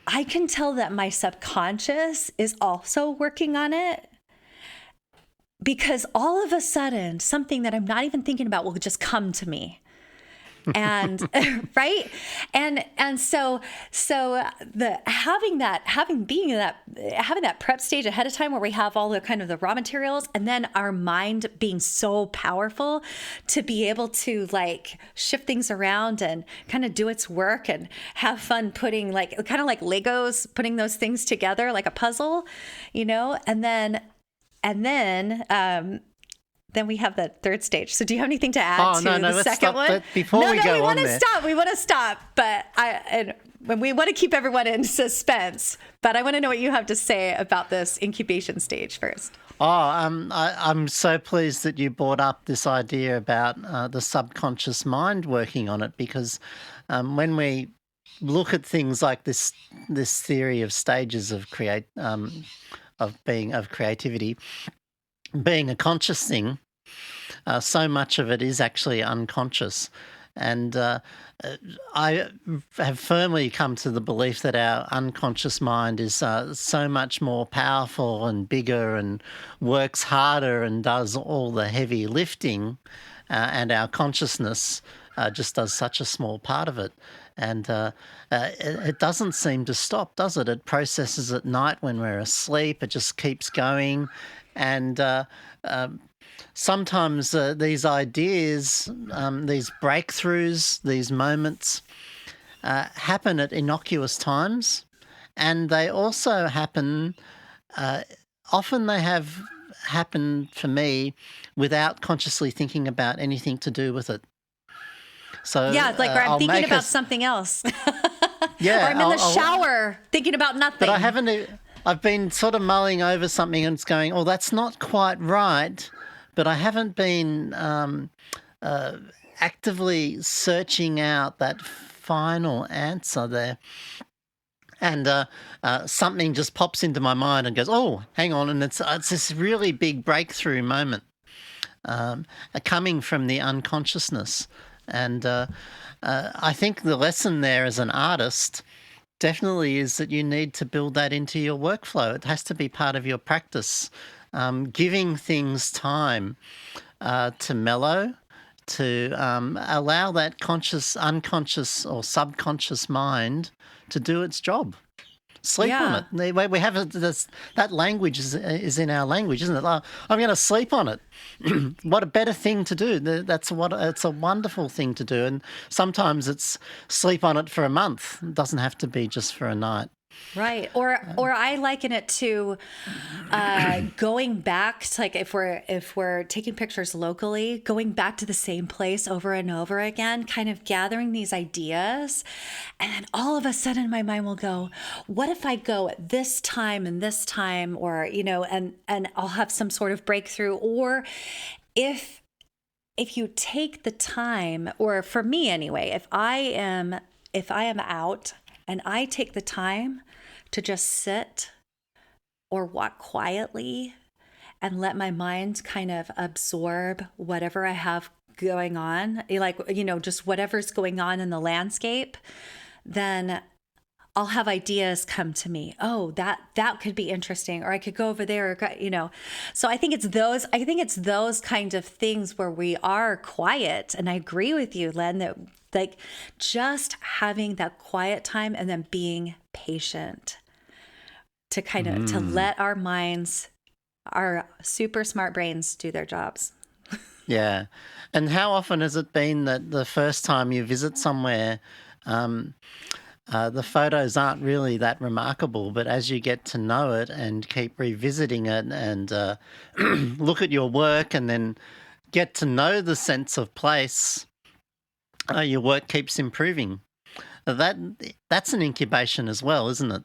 I can tell that my subconscious is also working on it, because all of a sudden, something that I'm not even thinking about will just come to me. And right. And so having that prep stage ahead of time where we have all the kind of the raw materials, and then our mind being so powerful to be able to like shift things around and kind of do its work and have fun putting like kind of like Legos, putting those things together like a puzzle, and then we have the third stage. So do you have anything to add to the second one? But before we go we on want to there. stop. We want to stop. But we want to keep everyone in suspense. But I want to know what you have to say about this incubation stage first. I'm so pleased that you brought up this idea about the subconscious mind working on it, because when we look at things like this theory of stages of creativity, being a conscious thing, so much of it is actually unconscious. And I have firmly come to the belief that our unconscious mind is so much more powerful and bigger and works harder and does all the heavy lifting, and our consciousness just does such a small part of it. And it doesn't seem to stop, does it? It processes at night when we're asleep. It just keeps going. And sometimes these ideas, these breakthroughs, these moments happen at innocuous times, and they also happen, often they have happened for me without consciously thinking about anything to do with it. So yeah, like where I'm thinking about something else. Yeah, or I'm in the shower thinking about nothing. But I've been sort of mulling over something and it's going, oh, that's not quite right. But I haven't been actively searching out that final answer there. And something just pops into my mind and goes, oh, hang on. And it's this really big breakthrough moment coming from the unconsciousness. And I think the lesson there as an artist definitely is that you need to build that into your workflow. It has to be part of your practice, giving things time to mellow, to allow that conscious, unconscious or subconscious mind to do its job. Sleep on it. We have that language is in our language, isn't it? Oh, I'm going to sleep on it. What a better thing to do. It's a wonderful thing to do. And sometimes it's sleep on it for a month. It doesn't have to be just for a night. Right. Or I liken it to going back to, like, if we're taking pictures locally, going back to the same place over and over again, kind of gathering these ideas. And then all of a sudden my mind will go, what if I go at this time and this time, or, and I'll have some sort of breakthrough. Or if you take the time, or for me anyway, if I am out and I take the time to just sit or walk quietly and let my mind kind of absorb whatever I have going on, like, just whatever's going on in the landscape, then I'll have ideas come to me. Oh, that could be interesting, or I could go over there, So I think it's those kinds of things where we are quiet. And I agree with you, Len, that like just having that quiet time and then being patient to kind of to let our minds, our super smart brains, do their jobs. Yeah. And how often has it been that the first time you visit somewhere, um, the photos aren't really that remarkable, but as you get to know it and keep revisiting it and look at your work and then get to know the sense of place, your work keeps improving. That that's an incubation as well, isn't it?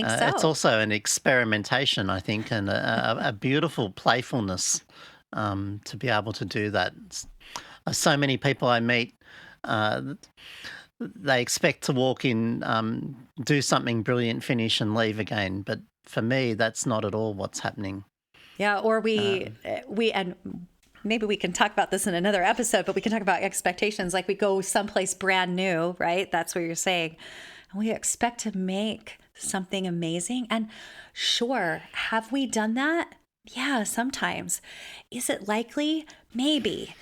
I think It's so. also an experimentation, I think, and a beautiful playfulness to be able to do that. So many people I meet, uh, they expect to walk in, do something brilliant, finish, and leave again. But for me, that's not at all what's happening. Yeah, or Uh, we and maybe we can talk about this in another episode, but we can talk about expectations. Like we go someplace brand new, right? That's what you're saying. And we expect to make something amazing. And sure, have we done that? Yeah, sometimes. Is it likely? Maybe.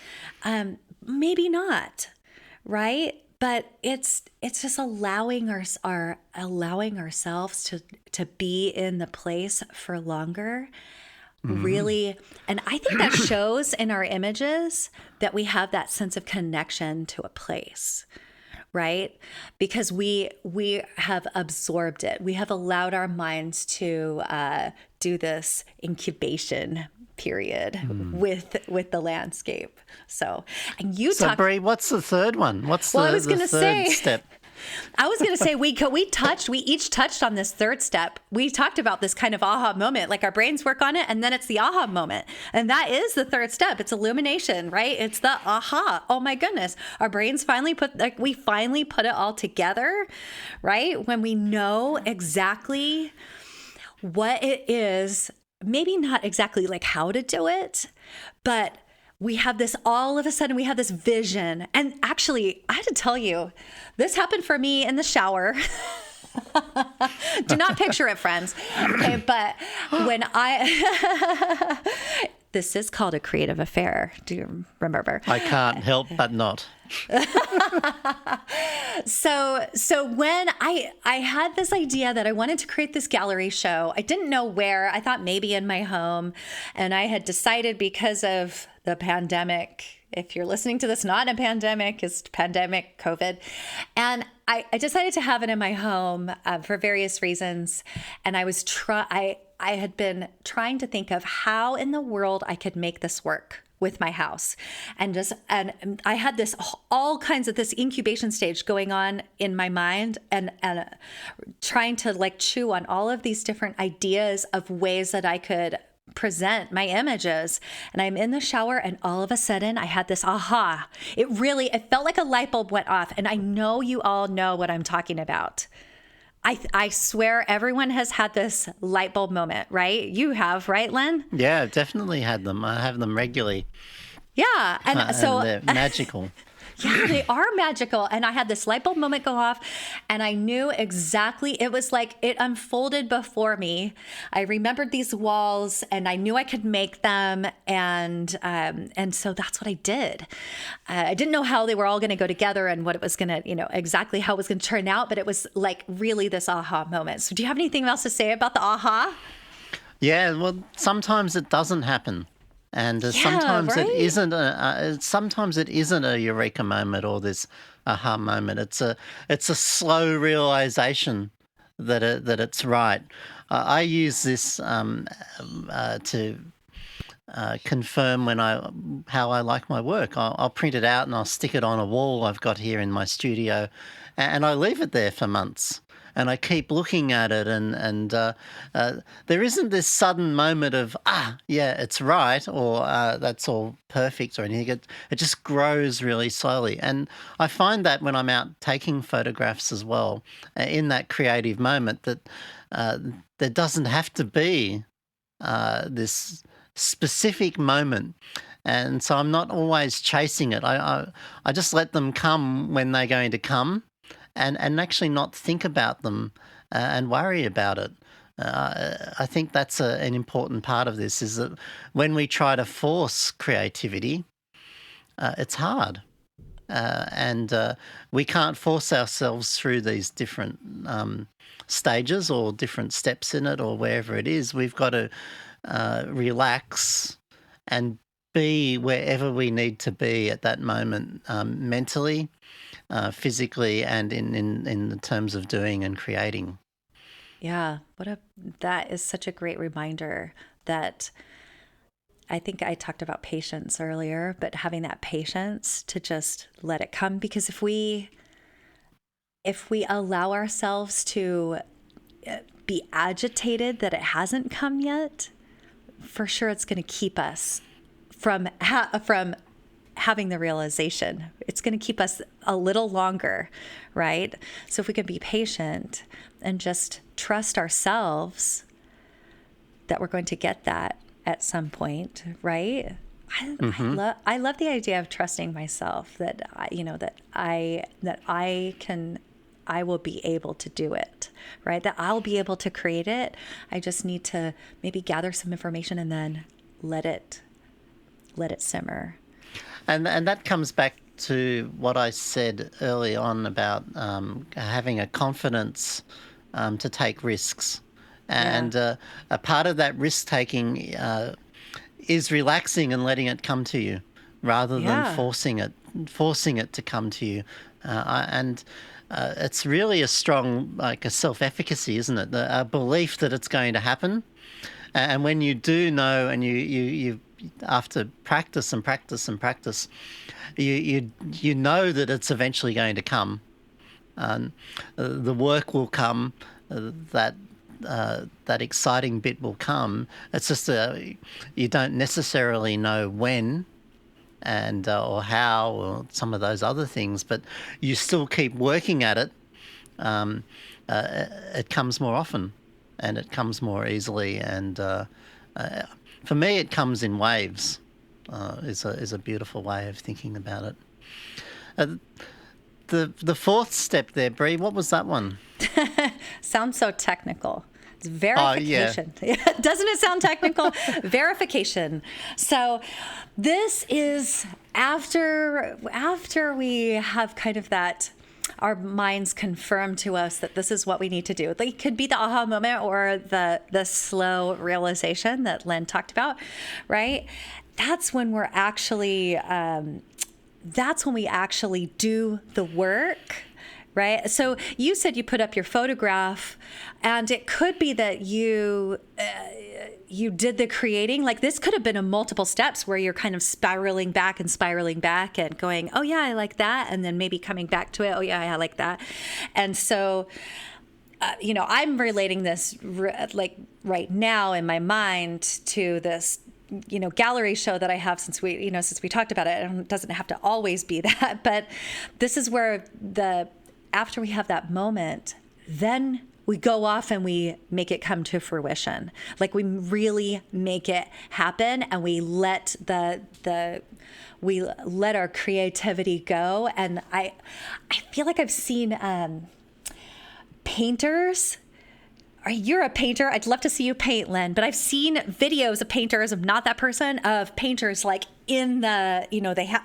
Maybe not, right? But it's just allowing our allowing ourselves to be in the place for longer, mhm. really. And I think that shows in our images that we have that sense of connection to a place, right? Because we have absorbed it. We have allowed our minds to do this incubation period Mm. with the landscape. So, and you So, talked. Bree, what's the third one? What's Well, I the, was the gonna third say. step? I was going to say we each touched on this third step. We talked about this kind of aha moment, like our brains work on it, and then it's the aha moment, and that is the third step. It's illumination, right? It's the aha. Oh my goodness, our brains finally we finally put it all together, right? When we know exactly what it is, maybe not exactly like how to do it, but we have this all of a sudden we have this vision. And actually, I had to tell you, this happened for me in the shower. Do not picture it, friends. Okay, but when I this is called a creative affair. Do you remember? I can't help but not. So when I had this idea that I wanted to create this gallery show, I didn't know where. I thought maybe in my home, and I had decided because of the pandemic. If you're listening to this, not a pandemic, it's pandemic COVID, and I decided to have it in my home for various reasons, and I had been trying to think of how in the world I could make this work with my house, and I had this all kinds of this incubation stage going on in my mind, and trying to like chew on all of these different ideas of ways that I could present my images. And I'm in the shower, and all of a sudden I had this aha. It felt like a light bulb went off, and I know you all know what I'm talking about. I swear everyone has had this light bulb moment, right? You have, right, Len? Yeah, I've definitely had them. I have them regularly, Yeah. And and so they're magical. yeah, they are magical. And I had this light bulb moment go off, and I knew exactly, it was like it unfolded before me. I remembered these walls, and I knew I could make them. And so that's what I did. I didn't know how they were all going to go together and what it was going to, exactly how it was going to turn out, but it was like really this aha moment. So do you have anything else to say about the aha? Yeah, well, sometimes it doesn't happen, and Yeah, right? sometimes it isn't a eureka moment or this aha moment. It's a slow realization that it's right. I use this to confirm how I like my work. I'll print it out and I'll stick it on a wall I've got here in my studio, and I leave it there for months. And I keep looking at it, and there isn't this sudden moment of yeah, it's right, or that's all perfect, or anything. It just grows really slowly, and I find that when I'm out taking photographs as well, in that creative moment, that uh, there doesn't have to be this specific moment. And so I'm not always chasing it. I just let them come when they're going to come, and actually not think about them and worry about it. I think that's an important part of this, is that when we try to force creativity, it's hard. And we can't force ourselves through these different stages or different steps in it or wherever it is. We've got to relax and be wherever we need to be at that moment, mentally, physically, and in the terms of doing and creating. Yeah, that is such a great reminder that I think I talked about patience earlier, but having that patience to just let it come, because if we allow ourselves to be agitated that it hasn't come yet, for sure it's going to keep us from having the realization. It's going to keep us a little longer, right? So if we can be patient and just trust ourselves that we're going to get that at some point, right? I love the idea of trusting myself that I will be able to do it, right? That I'll be able to create it. I just need to maybe gather some information and then let it simmer. And that comes back to what I said early on about having a confidence to take risks. And a part of that risk taking is relaxing and letting it come to you rather than Yeah. forcing it to come to you. And it's really a strong, like a self-efficacy, isn't it? A belief that it's going to happen. And when you do know, and you after practice and practice and practice, you know that it's eventually going to come. The work will come. That exciting bit will come. It's just you don't necessarily know when and or how or some of those other things, but you still keep working at it. It comes more often, and it comes more easily. And for me, it comes in waves. Is a beautiful way of thinking about it. Uh, the fourth step there, Brie, what was that one? Sounds so technical. It's Oh, yeah. verification. Doesn't it sound technical? Verification. So this is after we have kind of that, our minds confirm to us that this is what we need to do. It could be the aha moment or the slow realization that Len talked about, right? That's when we're actually that's when we actually do the work, right? So you said you put up your photograph, and it could be that you did the creating. Like, this could have been a multiple steps where you're kind of spiraling back and going, oh yeah, I like that, and then maybe coming back to it. Oh yeah, I like that. And so I'm relating this like right now in my mind to this gallery show that I have since we talked about it. It doesn't have to always be that, but this is where after we have that moment, then we go off and we make it come to fruition. Like, we really make it happen, and we let our creativity go. And I feel like I've seen painters. You're a painter. I'd love to see you paint, Len. But I've seen videos of painters. I'm not that person. Of painters, like, in the,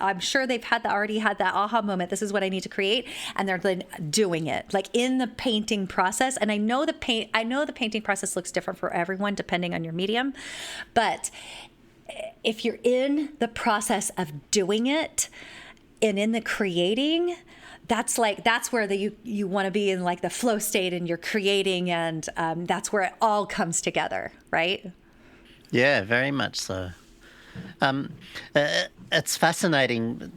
I'm sure they've already had that aha moment. This is what I need to create, and they're then doing it, like, in the painting process. And I know the painting process looks different for everyone depending on your medium, but if you're in the process of doing it and in the creating, that's where you want to be in, like, the flow state, and you're creating, and that's where it all comes together, right? Yeah, very much so. It's fascinating.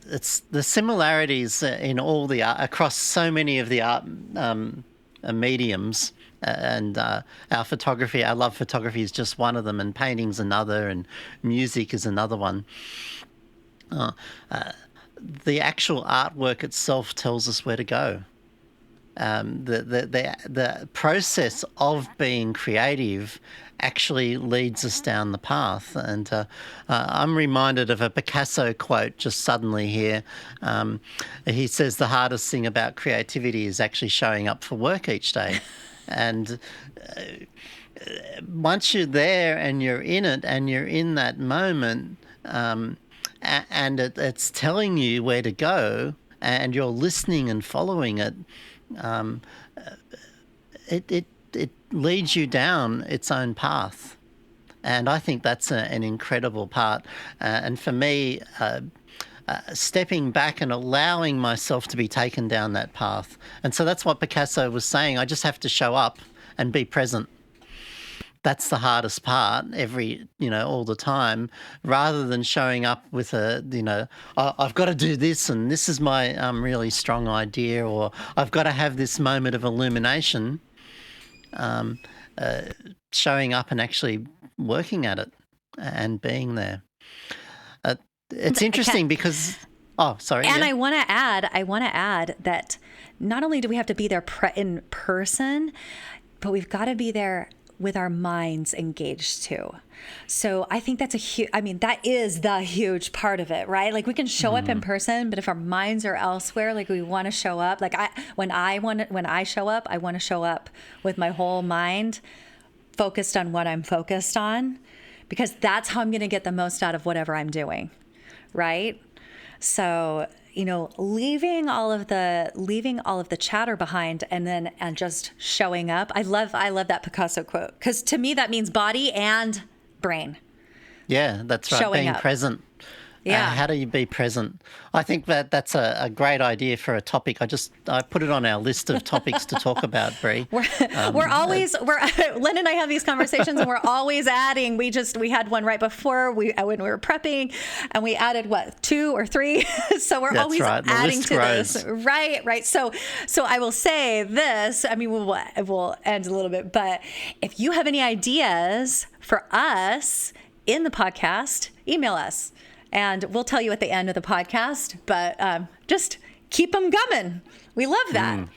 It's the similarities in all the art, across so many of the art mediums, and our photography. Our love photography is just one of them, and painting's another, and music is another one. The actual artwork itself tells us where to go. The process of being creative actually leads us down the path. And I'm reminded of a Picasso quote just suddenly here. He says the hardest thing about creativity is actually showing up for work each day. And once you're there and you're in it and you're in that moment, and it's telling you where to go, and you're listening and following it, it leads you down its own path. And I think that's an incredible part. And for me, stepping back and allowing myself to be taken down that path. And so that's what Picasso was saying. I just have to show up and be present. That's the hardest part all the time, rather than showing up with I've got to do this and this is my really strong idea, or I've got to have this moment of illumination. Showing up and actually working at it and being there. It's interesting because... Oh, sorry. And yeah. I want to add that not only do we have to be there in person, but we've got to be there with our minds engaged too. So I think that's that is the huge part of it, right? Like we can show up in person, but if our minds are elsewhere, like we want to show up, like when I show up, I want to show up with my whole mind focused on what I'm focused on, because that's how I'm going to get the most out of whatever I'm doing. Right? So, leaving all of the chatter behind and just showing up. I love that Picasso quote, because to me that means body and brain. Yeah, that's right. Showing Being up. present. Yeah. How do you be present? I think that's a great idea for a topic. I put it on our list of topics to talk about, Brie. Len and I have these conversations and we're always adding. We had one right before when we were prepping, and we added 2 or 3. So we're That's always right. The adding list to grows. this. Right. So I will say this. I mean, we'll end a little bit, but if you have any ideas for us in the podcast, email us. And we'll tell you at the end of the podcast, but just keep them coming. We love that.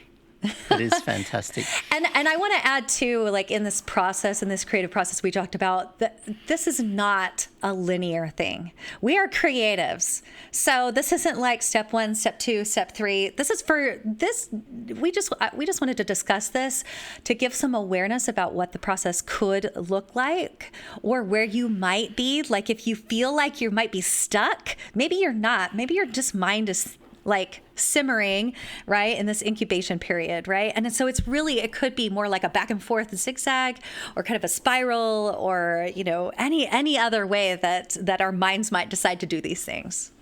It is fantastic. And I want to add too, like in this process, in this creative process we talked about, that this is not a linear thing. We are creatives. So this isn't like step 1, step 2, step 3. This is for this. We just wanted to discuss this to give some awareness about what the process could look like, or where you might be. Like if you feel like you might be stuck, maybe you're not. Maybe your just mind is like simmering, right, in this incubation period, right? And so it could be more like a back and forth and zigzag, or kind of a spiral, or any other way that our minds might decide to do these things.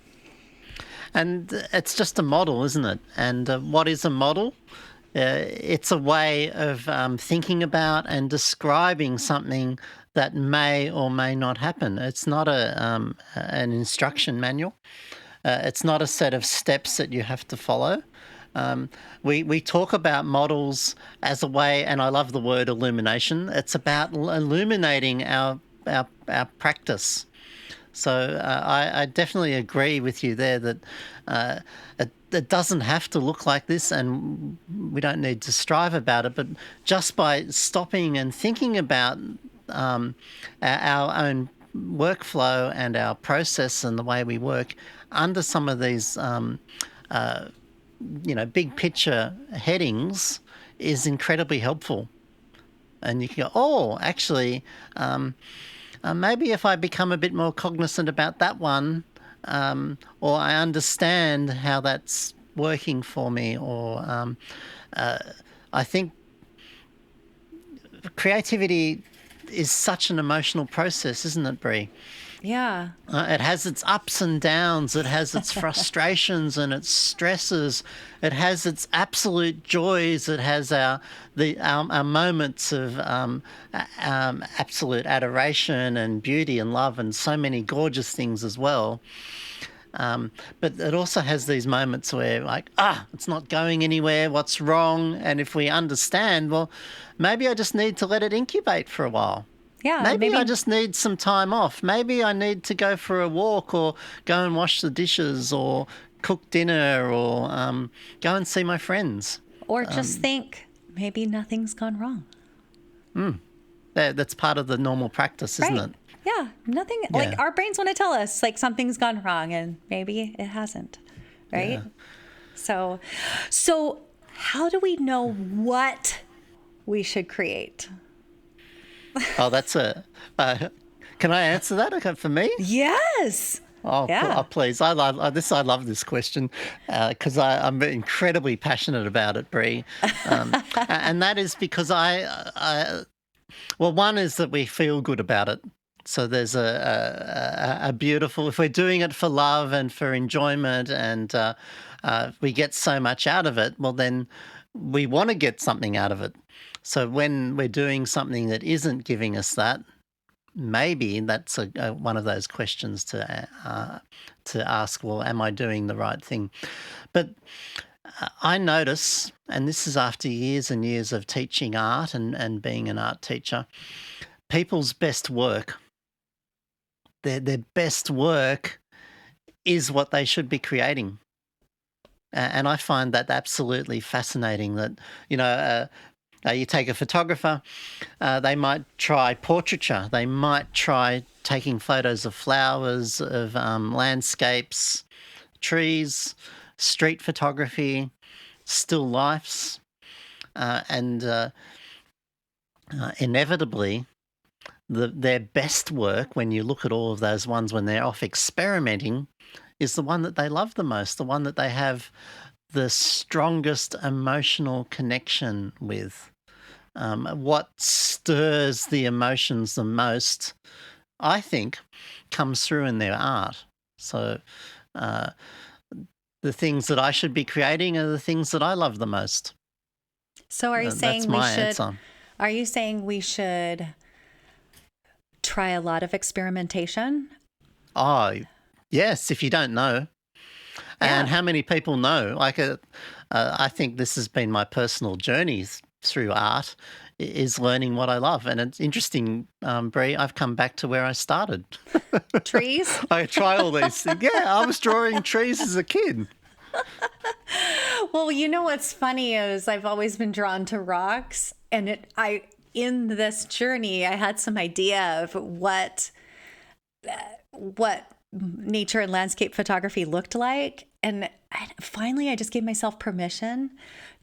And it's just a model, isn't it? And what is a model? It's a way of thinking about and describing something that may or may not happen. It's not an instruction manual. It's not a set of steps that you have to follow. We talk about models as a way, and I love the word illumination. It's about illuminating our practice. So I definitely agree with you there that it doesn't have to look like this, and we don't need to strive about it. But just by stopping and thinking about our own workflow and our process and the way we work under some of these big picture headings is incredibly helpful. And you can go, oh, actually, maybe if I become a bit more cognizant about that one, or I understand how that's working for me, or I think creativity is such an emotional process, isn't it, Brie? Yeah. It has its ups and downs. It has its frustrations and its stresses. It has its absolute joys. It has our moments of absolute adoration and beauty and love and so many gorgeous things as well. But it also has these moments where it's not going anywhere. What's wrong? And if we understand, well, maybe I just need to let it incubate for a while. Yeah, maybe I just need some time off. Maybe I need to go for a walk, or go and wash the dishes, or cook dinner, or go and see my friends. Or just think, maybe nothing's gone wrong. That's part of the normal practice, isn't it? Yeah, nothing. Yeah. Like our brains want to tell us like something's gone wrong, and maybe it hasn't, right? Yeah. So how do we know what we should create? Oh, that's can I answer that? Okay, for me? Yes. Oh, yeah. Please. I love this. I love this question because I'm incredibly passionate about it, Brie. And that is because one is that we feel good about it. So there's a beautiful, if we're doing it for love and for enjoyment and we get so much out of it, well, then we want to get something out of it. So when we're doing something that isn't giving us that, maybe that's one of those questions to ask, well, am I doing the right thing? But I notice, and this is after years and years of teaching art and being an art teacher, people's best work, their best work is what they should be creating. And I find that absolutely fascinating that, you take a photographer, they might try portraiture, they might try taking photos of flowers, of landscapes, trees, street photography, still lifes, and inevitably, their best work, when you look at all of those ones when they're off experimenting, is the one that they love the most, the one that they have the strongest emotional connection with. What stirs the emotions the most, I think, comes through in their art. So the things that I should be creating are the things that I love the most. So are you saying that's my answer. Are you saying we should try a lot of experimentation? Oh, yes, if you don't know. Yeah. And how many people know? I think this has been my personal journey through art, is learning what I love. And it's interesting, Brie, I've come back to where I started. Trees? I try all these things. Yeah, I was drawing trees as a kid. Well, you know what's funny is I've always been drawn to rocks, and in this journey I had some idea of what nature and landscape photography looked like, and finally I just gave myself permission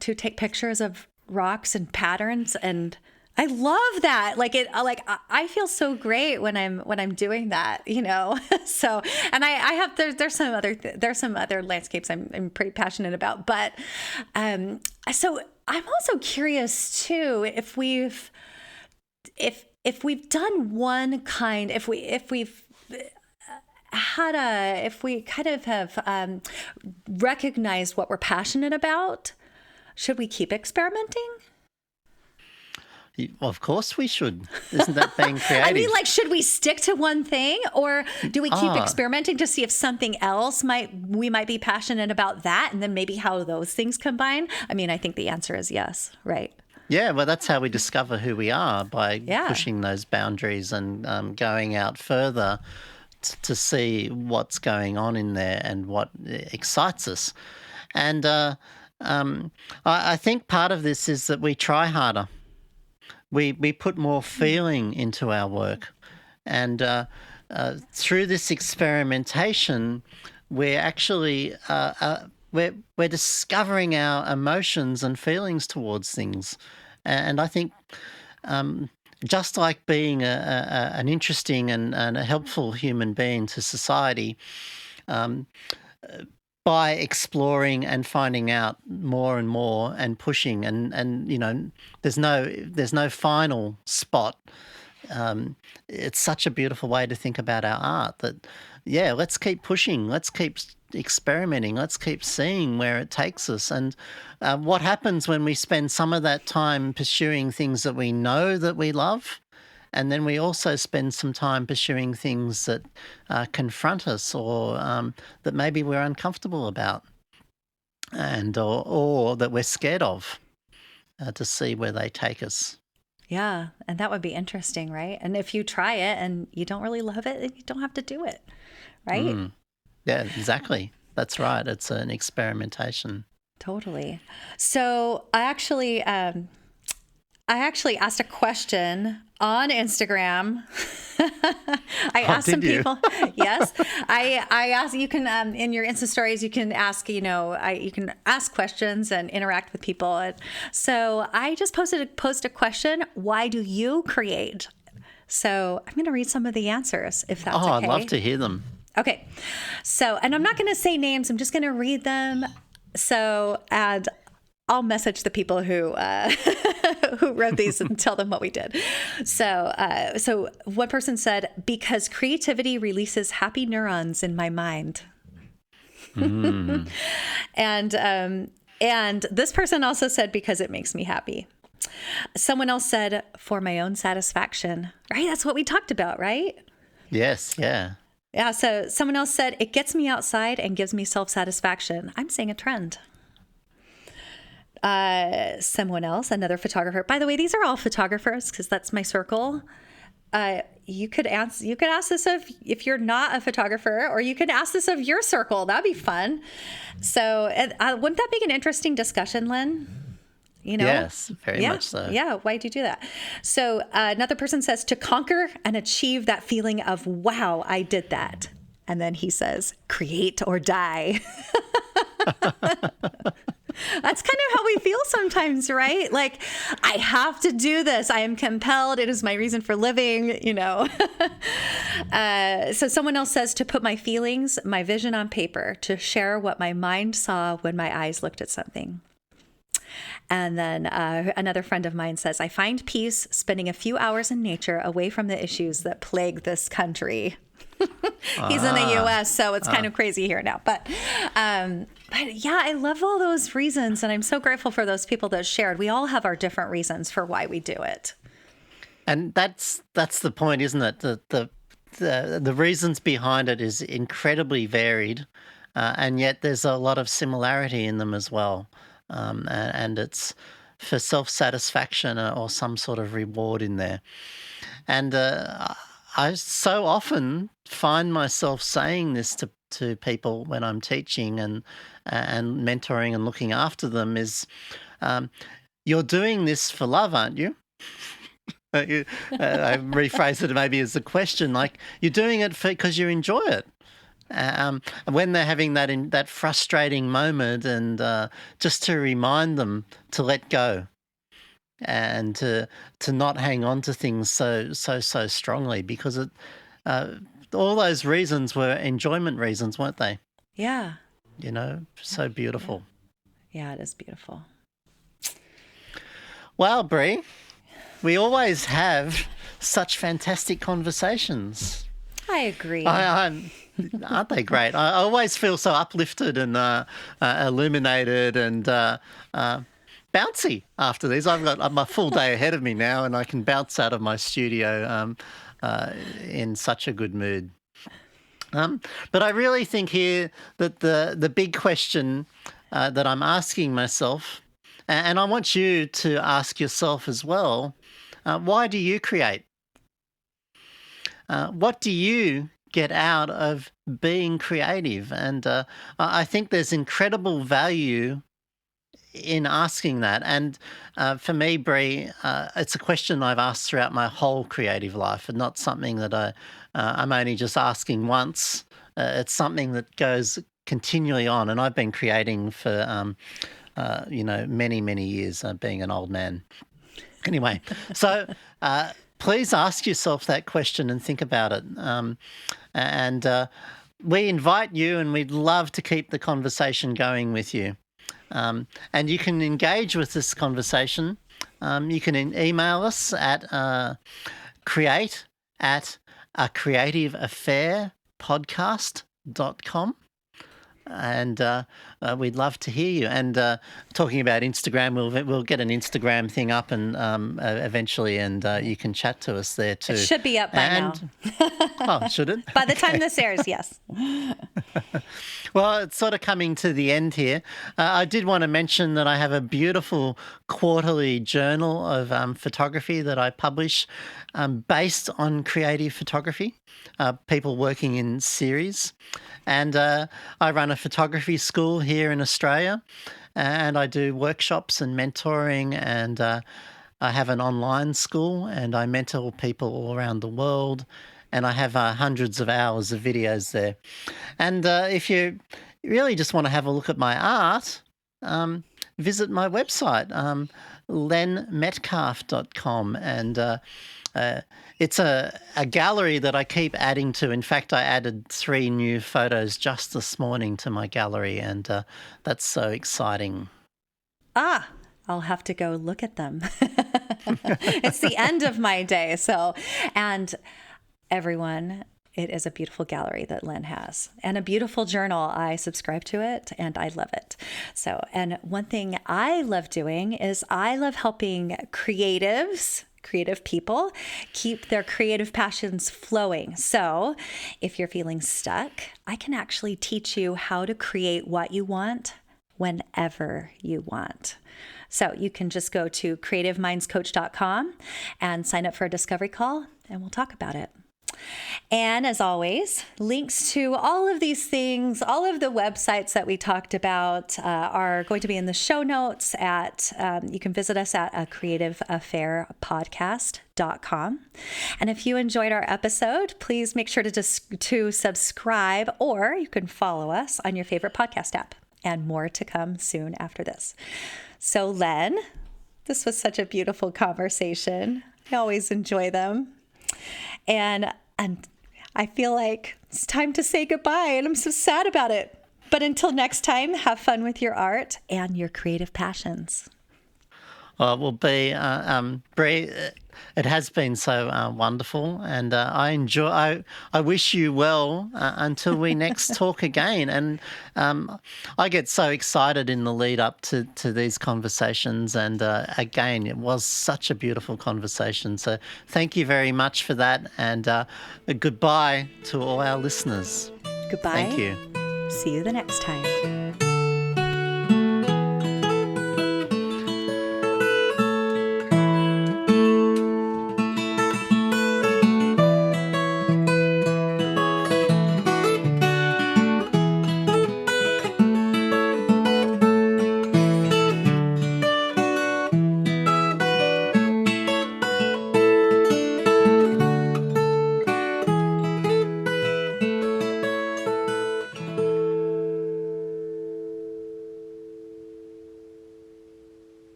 to take pictures of rocks and patterns, and I love that. I feel so great when I'm doing that, So, and I have there's some other landscapes I'm pretty passionate about, but so I'm also curious too if we've done one kind, if we kind of have recognized what we're passionate about, should we keep experimenting? Of course we should. Isn't that being creative? I mean, should we stick to one thing, or do we keep experimenting to see if something else we might be passionate about that, and then maybe how those things combine? I mean, I think the answer is yes, right? Yeah, well, that's how we discover who we are, by pushing those boundaries and going out further to see what's going on in there and what excites us. And I think part of this is that we try harder. We put more feeling into our work. And through this experimentation, we're actually we're discovering our emotions and feelings towards things. And I think just like being an interesting and a helpful human being to society, by exploring and finding out more and more and pushing, and there's no final spot. It's such a beautiful way to think about our art, that let's keep pushing, let's keep experimenting, let's keep seeing where it takes us. And what happens when we spend some of that time pursuing things that we know that we love, and then we also spend some time pursuing things that confront us, or that maybe we're uncomfortable about, and or that we're scared of, to see where they take us. Yeah, and that would be interesting, right? And if you try it and you don't really love it, then you don't have to do it, right? Yeah, exactly. That's right. It's an experimentation. Totally. So I actually asked a question on Instagram. I asked some people. Yes, I asked. You can in your Insta stories, you can ask. You can ask questions and interact with people. And so I just posted a question. Why do you create? So I'm going to read some of the answers, if that's okay. I'd love to hear them. Okay. So, and I'm not going to say names. I'm just going to read them. So, and I'll message the people who who wrote these and tell them what we did. So one person said, because creativity releases happy neurons in my mind. And this person also said, because it makes me happy. Someone else said, for my own satisfaction. Right? That's what we talked about, right? Yes, yeah. Yeah, so someone else said, it gets me outside and gives me self-satisfaction. I'm seeing a trend. Someone else, another photographer. By the way, these are all photographers because that's my circle. You could ask this if you're not a photographer, or you could ask this of your circle. That'd be fun. So wouldn't that make an interesting discussion, Lynn? You know? Yes, very much so. Yeah, why'd you do that? So another person says, to conquer and achieve that feeling of, wow, I did that. And then he says, create or die. That's kind of how we feel sometimes, right? Like, I have to do this. I am compelled. It is my reason for living, you know. So someone else says, to put my feelings, my vision on paper, to share what my mind saw when my eyes looked at something. And then another friend of mine says, I find peace spending a few hours in nature away from the issues that plague this country. He's in the U.S., so it's kind of crazy here now. But yeah, I love all those reasons, and I'm so grateful for those people that shared. We all have our different reasons for why we do it. And that's the point, isn't it? The reasons behind it is incredibly varied, and yet there's a lot of similarity in them as well. And it's for self-satisfaction or some sort of reward in there. And I so often find myself saying this to people when I'm teaching and mentoring and looking after them is, you're doing this for love, aren't you? I rephrase it maybe as a question, like, you're doing it because you enjoy it. When they're having that frustrating moment, and just to remind them to let go and to not hang on to things so strongly, because all those reasons were enjoyment reasons, weren't they? Yeah. You know, so beautiful. Yeah, it is beautiful. Well, Brie, we always have such fantastic conversations. I agree. Aren't they great? I always feel so uplifted and illuminated and bouncy after these. I've got my full day ahead of me now, and I can bounce out of my studio in such a good mood. But I really think here that the big question that I'm asking myself, and I want you to ask yourself as well, why do you create? What do you get out of being creative? And I think there's incredible value in asking that. And for me, Brie, it's a question I've asked throughout my whole creative life, and not something that I'm only just asking once. It's something that goes continually on, and I've been creating for many years, being an old man. Anyway, so please ask yourself that question and think about it. And we invite you, and we'd love to keep the conversation going with you. And you can engage with this conversation. You can email us at create@acreativeaffairpodcast.com. And we'd love to hear you. And talking about Instagram, we'll get an Instagram thing up and eventually, and you can chat to us there too. It should be up by now. Oh, should it? By the time this airs, yes. Well, it's sort of coming to the end here. I did want to mention that I have a beautiful quarterly journal of photography that I publish based on creative photography, people working in series. And I run a photography school here in Australia, and I do workshops and mentoring, and I have an online school, and I mentor people all around the world, and I have hundreds of hours of videos there. And if you really just want to have a look at my art, visit my website, lenmetcalf.com, and it's a gallery that I keep adding to. In fact, I added 3 new photos just this morning to my gallery, and that's so exciting. I'll have to go look at them. It's the end of my day. So, and everyone, it is a beautiful gallery that Len has and a beautiful journal. I subscribe to it and I love it. So, and one thing I love doing is I love helping creative people keep their creative passions flowing. So if you're feeling stuck, I can actually teach you how to create what you want whenever you want. So you can just go to creativemindscoach.com and sign up for a discovery call and we'll talk about it. And as always, links to all of these things, all of the websites that we talked about are going to be in the show notes you can visit us at creativeaffairpodcast.com. And if you enjoyed our episode, please make sure to subscribe, or you can follow us on your favorite podcast app, and more to come soon after this. So Len, this was such a beautiful conversation. I always enjoy them. And I feel like it's time to say goodbye, and I'm so sad about it. But until next time, have fun with your art and your creative passions. Well, it will be, Brie, it has been so wonderful, and I wish you well until we next talk again. And I get so excited in the lead up to these conversations, and again, it was such a beautiful conversation. So thank you very much for that, and goodbye to all our listeners. Goodbye. Thank you. See you the next time.